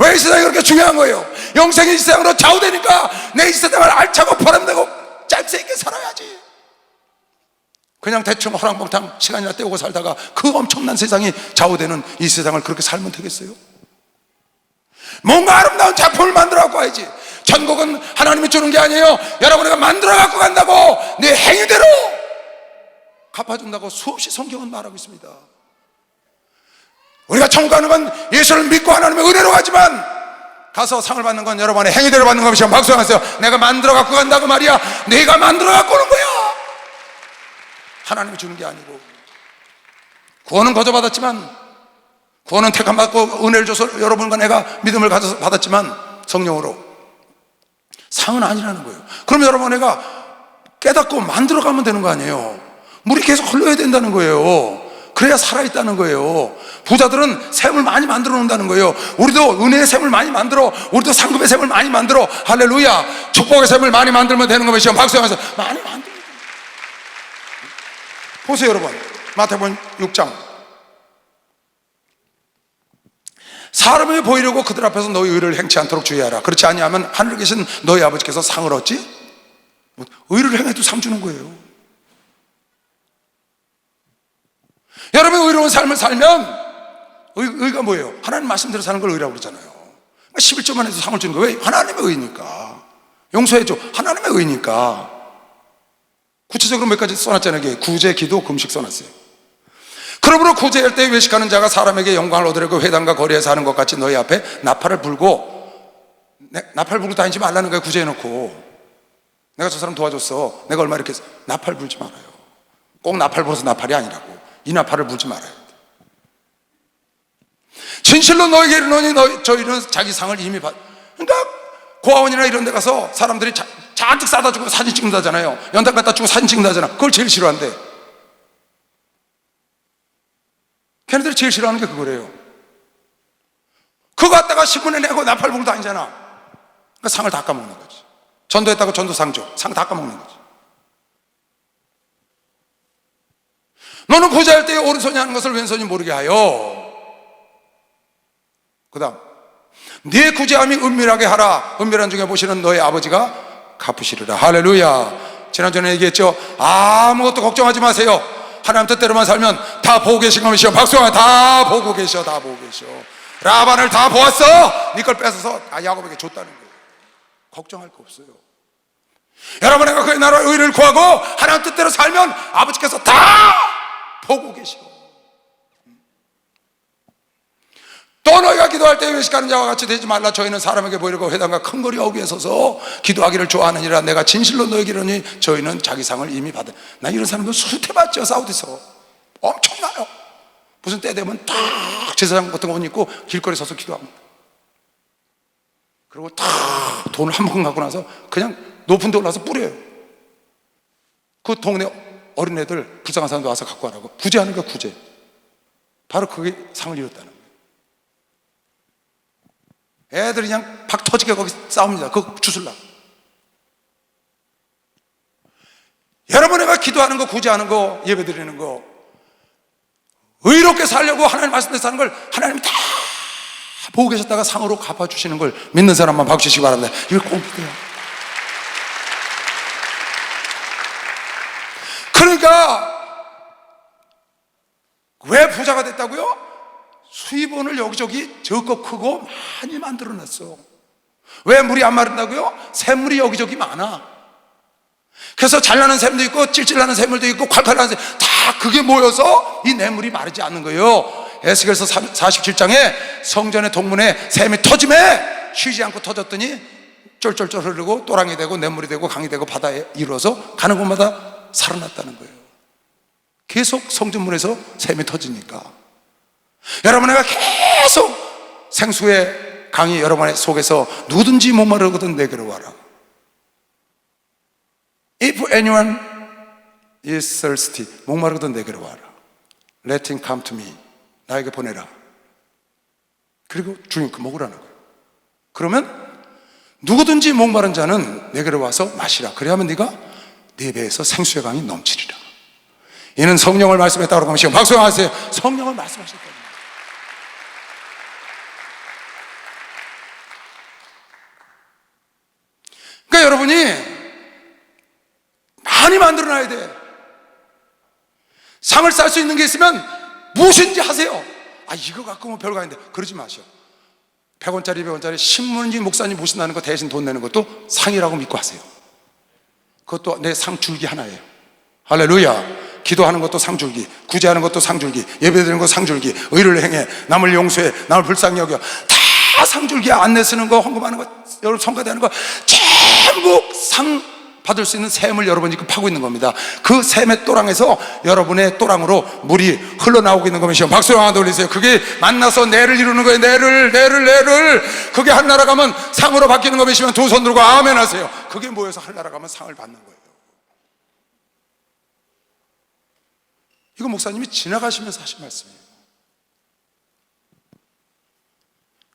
왜 이 세상이 그렇게 중요한 거예요? 영생이 이 세상으로 좌우되니까 내 이 세상을 알차고 보람되고 짧게 있게 살아야지. 그냥 대충 호랑방탕 시간이나 때우고 살다가 그 엄청난 세상이 좌우되는 이 세상을 그렇게 살면 되겠어요? 뭔가 아름다운 작품을 만들어 갖고 와야지. 천국은 하나님이 주는 게 아니에요. 여러분이 만들어 갖고 간다고, 내 행위대로 갚아준다고 수없이 성경은 말하고 있습니다. 우리가 천국 가는 건 예수를 믿고 하나님의 은혜로 가지만, 가서 상을 받는 건 여러분의 행위대로 받는 것이야. 박수 하세요. 내가 만들어 갖고 간다고 말이야. 내가 만들어 갖고 오는 거야. 하나님이 주는 게 아니고. 구원은 거저 받았지만, 구원은 택함 받고 은혜를 줘서 여러분과 내가 믿음을 가져서 받았지만, 성령으로 상은 아니라는 거예요. 그럼 여러분, 내가 깨닫고 만들어 가면 되는 거 아니에요. 물이 계속 흘러야 된다는 거예요. 그래야 살아있다는 거예요. 부자들은 샘을 많이 만들어 놓는다는 거예요. 우리도 은혜의 샘을 많이 만들어, 우리도 상급의 샘을 많이 만들어, 할렐루야, 축복의 샘을 많이 만들면 되는 것이죠. 박수하면서 많이 만들어야 돼요. 보세요 여러분, 마태복음 6장. 사람이 보이려고 그들 앞에서 너희 의를 행치 않도록 주의하라. 그렇지 아니하면 하늘에 계신 너희 아버지께서 상을 얻지? 의를 행해도 상 주는 거예요. 여러분이 의로운 삶을 살면, 의가 뭐예요? 하나님 말씀대로 사는 걸 의라고 그러잖아요. 11조만 해도 상을 주는 거예요. 왜? 하나님의 의니까. 용서해줘. 하나님의 의니까. 구체적으로 몇 가지 써놨잖아요. 구제, 기도, 금식 써놨어요. 그러므로 구제할 때 외식하는 자가 사람에게 영광을 얻으려고 회당과 거리에서 하는 것 같이 너희 앞에 나팔을 불고 다니지 말라는 거예요. 구제해놓고, 내가 저 사람 도와줬어, 내가 얼마 이렇게 했어, 나팔 불지 말아요. 꼭 나팔 불어서 나팔이 아니라고. 이 나팔을 불지 말아요. 진실로 너희에게 이르노니 저희는 자기 상을 이미 그러니까 고아원이나 이런 데 가서 사람들이 잔뜩 싸다 주고 사진 찍는다잖아요. 연탄 갖다 주고 사진 찍는다잖아. 그걸 제일 싫어한대. 걔네들이 제일 싫어하는 게 그거래요. 그거 갖다가 신문에 내고 나팔 불고 다니잖아. 그러니까 상을 다 까먹는 거지. 전도했다고 전도상 줘. 상 다 까먹는 거지. 너는 구제할 때 오른손이 하는 것을 왼손이 모르게 하여. 그 다음, 네 구제함이 은밀하게 하라. 은밀한 중에 보시는 너의 아버지가 갚으시리라. 할렐루야. 지난주에 얘기했죠. 아무것도 걱정하지 마세요. 하나님 뜻대로만 살면 다 보고 계신 것이요. 박수하면 다 보고 계셔. 다 보고 계셔. 라반을 다 보았어. 네 걸 뺏어서 야곱에게 줬다는 거예요. 걱정할 거 없어요. 여러분과 그의 나라의 의를 구하고 하나님 뜻대로 살면 아버지께서 다 보고 계셔. 또 너희가 기도할 때 외식하는 자와 같이 되지 말라. 저희는 사람에게 보이려고 회당과 큰 거리 어귀에 서서 기도하기를 좋아하느니라. 내가 진실로 너희에게 이르노니 저희는 자기 상을 이미 받은. 나 이런 사람들 수태봤죠. 사우디에서 엄청나요. 무슨 때 되면 딱 제사장 같은 거 옷 입고 길거리에 서서 기도합니다. 그리고 딱 돈을 한 번 갖고 나서 그냥 높은 데 올라서 뿌려요. 그 동네 어린애들, 불쌍한 사람들 와서 갖고 가라고. 구제하는 거야, 구제. 바로 그게 상을 이뤘다는 거예요. 애들이 그냥 박 터지게 거기 싸웁니다. 그거 주술라. 여러분이가 기도하는 거, 구제하는 거, 예배 드리는 거, 의롭게 살려고 하나님 말씀대로 사는 걸 하나님이 다 보고 계셨다가 상으로 갚아주시는 걸 믿는 사람만 박수 치시기 바랍니다. 이걸 꼭 믿어요. 그러니까 왜 부자가 됐다고요? 수입원을 여기저기 적고 크고 많이 만들어놨어. 왜 물이 안 마른다고요? 샘물이 여기저기 많아. 그래서 잘나는 샘도 있고 찔찔나는 샘물도 있고 콸콸하는 샘, 다 그게 모여서 이 냇물이 마르지 않는 거예요. 에스겔서 47장에 성전의 동문에 샘이 터짐에 쉬지 않고 터졌더니 쫄쫄쫄 흐르고 또랑이 되고 냇물이 되고 강이 되고 바다에 이루어서 가는 곳마다 살아났다는 거예요. 계속 성전문에서 샘이 터지니까. 여러분, 내가 계속 생수의 강이 여러분의 속에서 누구든지 목마르거든 내게로 와라. If anyone is thirsty, 목마르거든 내게로 와라. Let him come to me. 나에게 보내라. 그리고 주님께 먹으라는 거예요. 그러면 누구든지 목마른 자는 내게로 와서 마시라. 그래야만 네가 네 배에서 생수의 강이 넘치리라. 이는 성령을 말씀했다고 하면 시험 박수 하세요. 성령을 말씀하셨다. 그러니까 여러분이 많이 만들어놔야 돼. 상을 쌀 수 있는 게 있으면 무엇인지 하세요. 아, 이거 갖고 뭐 별거 아닌데 그러지 마셔. 100원짜리 100원짜리 신문지 목사님 모신다는 거 대신 돈 내는 것도 상이라고 믿고 하세요. 그것도 내 상 줄기 하나예요. 할렐루야. 기도하는 것도 상 줄기, 구제하는 것도 상 줄기, 예배드리는 것도 상 줄기, 의를 행해, 남을 용서해, 남을 불쌍히 여겨, 다 상 줄기야. 안내 쓰는 거, 헌금하는 거, 여러분 성가대하는 거 전부 상 받을 수 있는 샘을 여러분이 파고 있는 겁니다. 그 샘의 또랑에서 여러분의 또랑으로 물이 흘러나오고 있는 거면 박수 하나 돌리세요. 그게 만나서 내를 이루는 거예요. 내를 그게 하늘나라 가면 상으로 바뀌는 거면 두 손 들고 아멘 하세요. 그게 모여서 하늘나라 가면 상을 받는 거예요. 이거 목사님이 지나가시면서 하신 말씀이에요.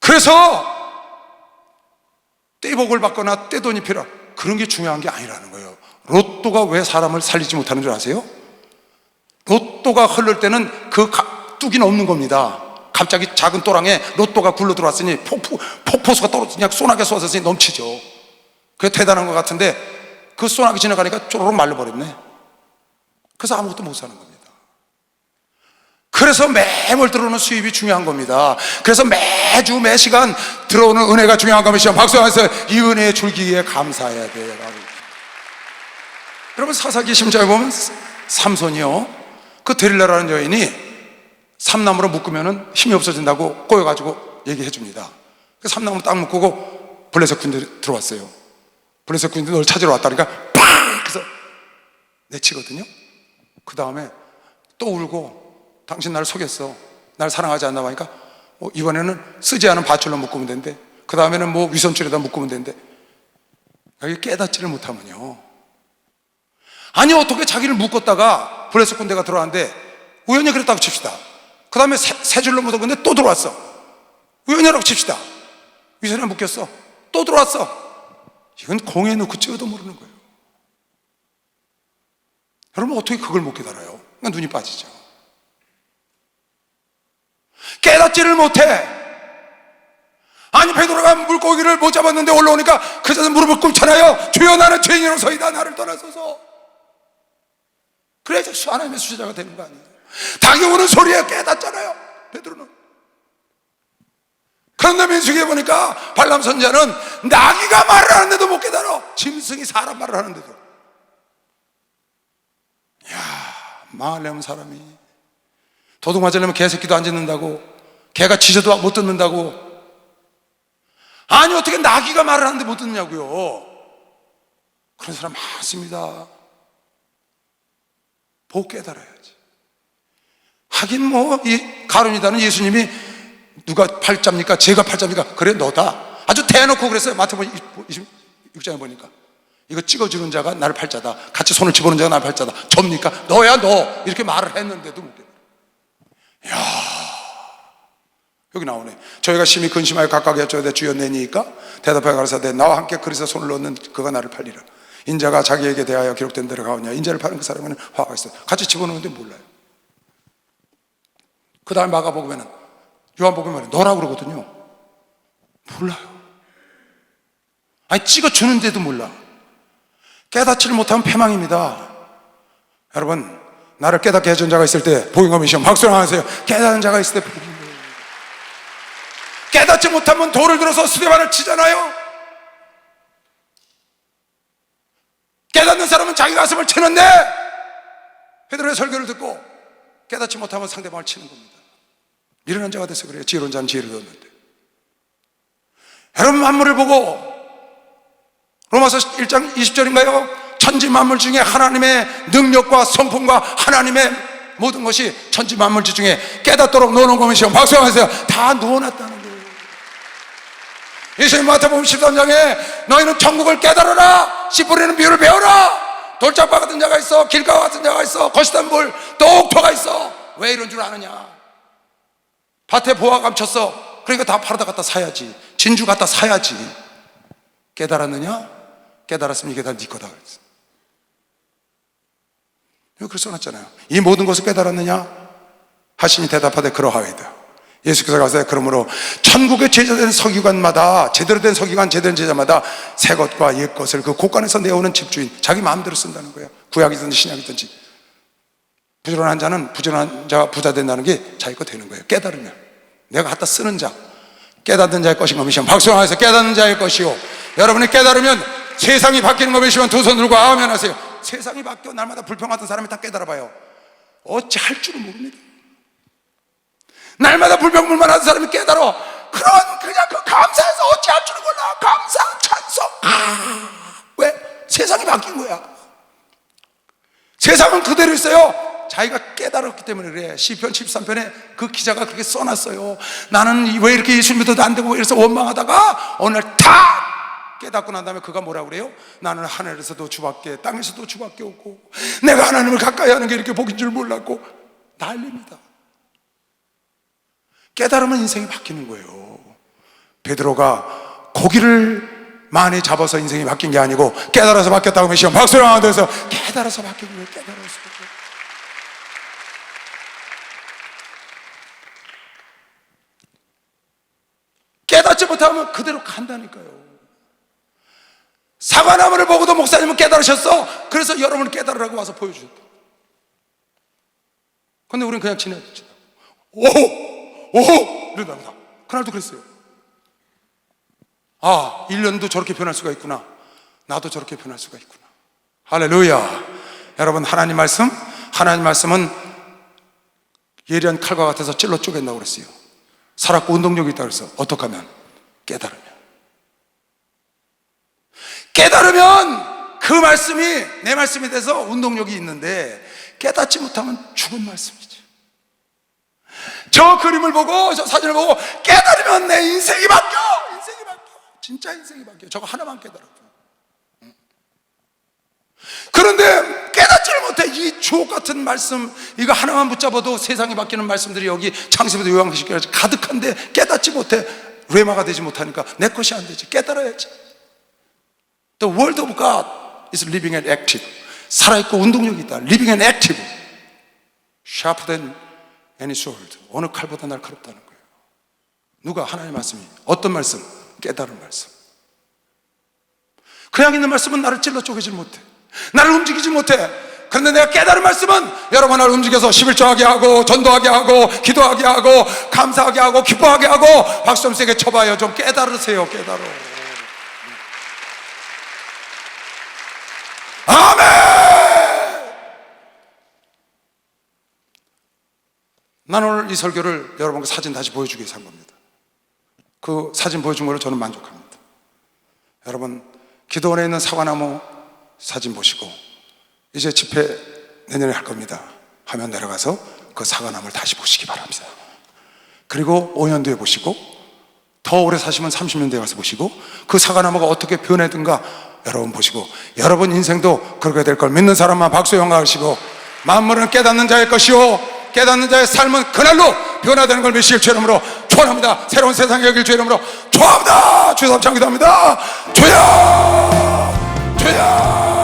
그래서 떼복을 받거나 떼돈이 필요한 그런 게 중요한 게 아니라는 거예요. 로또가 왜 사람을 살리지 못하는 줄 아세요? 로또가 흐를 때는 그 뚝이 없는 겁니다. 갑자기 작은 또랑에 로또가 굴러 들어왔으니 폭포수가 떨어져 그냥 쏘나게 쏘았으니 넘치죠. 그게 대단한 것 같은데 그 쏘나게 지나가니까 쪼로록 말려버렸네. 그래서 아무것도 못 사는 겁니다. 그래서 매월 들어오는 수입이 중요한 겁니다. 그래서 매주 매시간 들어오는 은혜가 중요한 겁니다. 박수하면서 이 은혜의 줄기에 감사해야 돼요. 여러분 사사기 10장에 보면 삼손이요, 그 데릴라라는 여인이 삼나무로 묶으면 힘이 없어진다고 꼬여가지고 얘기해 줍니다. 그 삼나무로 딱 묶고 블레셋 군인들이 들어왔어요. 블레셋 군인들이 널 찾으러 왔다니까 팍! 그래서 내치거든요. 그 다음에 또 울고 당신 나를 속였어, 날 사랑하지 않나 하니까 이번에는 쓰지 않은 밧줄로 묶으면 된대. 그 다음에는 뭐 위선줄에다 묶으면 된대. 여기 깨닫지를 못하면요, 아니 어떻게 자기를 묶었다가 블레셋 군대가 들어왔는데 우연히 그랬다고 칩시다. 그 다음에 세 줄로 묶었는데 또 들어왔어. 우연이라고 칩시다. 위선에 묶였어. 또 들어왔어. 이건 공에 넣고 찍어도 모르는 거예요. 여러분 어떻게 그걸 못 깨달아요? 그러니까 눈이 빠지죠. 깨닫지를 못해. 아니 베드로가 물고기를 못 잡았는데 올라오니까 그 자는 무릎을 꿇잖아요. 주여 나는 죄인으로서이다, 나를 떠나소서. 그래야지 하나님의 수제자가 되는 거 아니에요. 닭이 우는 소리에 깨닫잖아요, 베드로는. 그런데 민수기에 보니까 발람 선지자는 나귀가 말을 하는데도 못 깨달아. 짐승이 사람 말을 하는데도. 이야, 망하려면 사람이 도둑 맞으려면 개새끼도 안 짖는다고, 개가 짖어도 못 듣는다고. 아니 어떻게 나귀가 말을 하는데 못 듣느냐고요. 그런 사람 많습니다. 보고 깨달아야지. 하긴 뭐 이 가룟유다는 예수님이 누가 팔자입니까? 제가 팔자입니까? 그래 너다. 아주 대놓고 그랬어요. 마태복음 26장에 보니까 이거 찍어주는 자가 나를 팔자다, 같이 손을 집어넣는 자가 나를 팔자다. 접니까? 너야 너. 이렇게 말을 했는데도 못 깨달아. 이야, 여기 나오네. 저희가 심히 근심하여 각각 여쭤되 주여 내니까 대답하여 가라사대 나와 함께 그리스도 손을 넣는 그가 나를 팔리라. 인자가 자기에게 대하여 기록된 대로 가오냐. 인자를 파는 그 사람은 화가 있어요. 같이 집어넣는데 몰라요. 그 다음에 마가복음에는, 요한복음에는 너라고 그러거든요. 몰라요. 아니 찍어주는데도 몰라. 깨닫지를 못하면 패망입니다. 여러분 나를 깨닫게 해준 자가 있을 때 복인 거미시험 박수를 하세요. 깨닫는 자가 있을 때 복인 거예요. 깨닫지 못하면 돌을 들어서 스데반을 치잖아요. 깨닫는 사람은 자기 가슴을 치는데 베드로의 설교를 듣고 깨닫지 못하면 상대방을 치는 겁니다. 미련한 자가 돼서 그래요. 지혜로운 자는 지혜를 얻는데. 여러분, 만물을 보고 로마서 1장 20절인가요? 천지 만물 중에 하나님의 능력과 성품과 하나님의 모든 것이 천지 만물지 중에 깨닫도록 놓아놓은 것이요. 박수하세요. 다 놓아놨다는 거예요. 예수님 마태복음 13장에 너희는 천국을 깨달아라, 씨 뿌리는 비유를 배워라. 돌짝바 같은 자가 있어, 길가 같은 자가 있어, 거시단 물 또 옥토가 있어. 왜 이런 줄 아느냐? 밭에 보화 감췄어. 그러니까 다 팔아다 갖다 사야지. 진주 갖다 사야지. 깨달았느냐? 깨달았으면 이게 다 네 거다 그랬어. 여기 그렇게 써놨잖아요. 이 모든 것을 깨달았느냐? 하시니 대답하되 그러하이다. 예수께서 가서 그러므로 천국의 제자된 서기관마다, 제대로 된 서기관, 제대로 된 제자마다 새 것과 옛 것을 그 곳간에서 내오는 집주인, 자기 마음대로 쓴다는 거예요. 구약이든지 신약이든지. 부지런한 자는 부지런한 자가 부자 된다는 게 자기 거 되는 거예요. 깨달으면. 내가 갖다 쓰는 자, 깨닫는 자의 것인 것이시면 박수하면서 깨닫는 자의 것이요. 여러분이 깨달으면 세상이 바뀌는 것이시면 두 손 들고 아멘 하세요. 세상이 바뀌어 날마다 불평하던 사람이 다 깨달아봐요. 어찌 할 줄은 모릅니다. 날마다 불평불만하던 사람이 깨달아. 그냥 그 감사해서 어찌 할 줄은 몰라. 감사, 찬송. 왜? 세상이 바뀐 거야. 세상은 그대로 있어요. 자기가 깨달았기 때문에 그래. 시편 13편에 그 기자가 그렇게 써놨어요. 나는 왜 이렇게 예수 믿어도 안 되고 이래서 원망하다가 오늘 다 깨닫고 난 다음에 그가 뭐라고 그래요? 나는 하늘에서도 주밖에 땅에서도 주밖에 없고 내가 하나님을 가까이 하는 게 이렇게 복인 줄 몰랐고 난립니다. 깨달으면 인생이 바뀌는 거예요. 베드로가 고기를 많이 잡아서 인생이 바뀐 게 아니고 깨달아서 바뀌었다고 하면 시험 박수를 하나 더해서 깨달아서 바뀐 거예요. 깨달아서. 깨닫지 못하면 그대로 간다니까요. 사과나무를 보고도 목사님은 깨달으셨어. 그래서 여러분을 깨달으라고 와서 보여주셨다. 근데 우리는 그냥 지나치다. 오호 이런답니다. 그날도 그랬어요. 아, 1년도 저렇게 변할 수가 있구나. 나도 저렇게 변할 수가 있구나. 할렐루야. 여러분, 하나님 말씀은 예리한 칼과 같아서 찔러 쪼갠다고 그랬어요. 살았고 운동력이 있다고 그래서 어떻게 하면? 깨달으면 그 말씀이 내 말씀이 돼서 운동력이 있는데 깨닫지 못하면 죽은 말씀이죠. 저 그림을 보고 저 사진을 보고 깨달으면 내 인생이 바뀌어. 진짜 인생이 바뀌어. 저거 하나만 깨달아도. 그런데 깨닫지를 못해. 이 주옥 같은 말씀 이거 하나만 붙잡아도 세상이 바뀌는 말씀들이 여기 창세기부터 요한계시록까지 가득한데 깨닫지 못해. 레마가 되지 못하니까 내 것이 안 되지. 깨달아야지. The word of God is living and active. 살아있고 운동력이 있다. Living and active. Sharper than any sword. 어느 칼보다 날카롭다는 거예요. 누가? 하나님의 말씀이. 어떤 말씀? 깨달은 말씀. 그냥 있는 말씀은 나를 찔러 쪼개질 못해. 나를 움직이지 못해. 그런데 내가 깨달은 말씀은 여러분 나를 움직여서 11조하게 하고 전도하게 하고 기도하게 하고 감사하게 하고 기뻐하게 하고 박수 좀 세게 쳐봐요. 좀 깨달으세요. 깨달어. 아멘. 난 오늘 이 설교를 여러분께 사진 다시 보여주기 위해서 한 겁니다. 그 사진 보여준 걸로 저는 만족합니다. 여러분, 기도원에 있는 사과나무 사진 보시고 이제 집회 내년에 할 겁니다 하면 내려가서 그 사과나무를 다시 보시기 바랍니다. 그리고 5년 뒤에 보시고 더 오래 사시면 30년 뒤에 가서 보시고 그 사과나무가 어떻게 변했든가 여러분 보시고 여러분 인생도 그렇게 될 걸 믿는 사람만 박수 영광하시고 만물은 깨닫는 자의 것이요 깨닫는 자의 삶은 그날로 변화되는 걸 믿으실 주 이름으로 축원합니다. 새로운 세상에 여길 주 이름으로 축원합니다. 주여 감사합니다. 주여 주여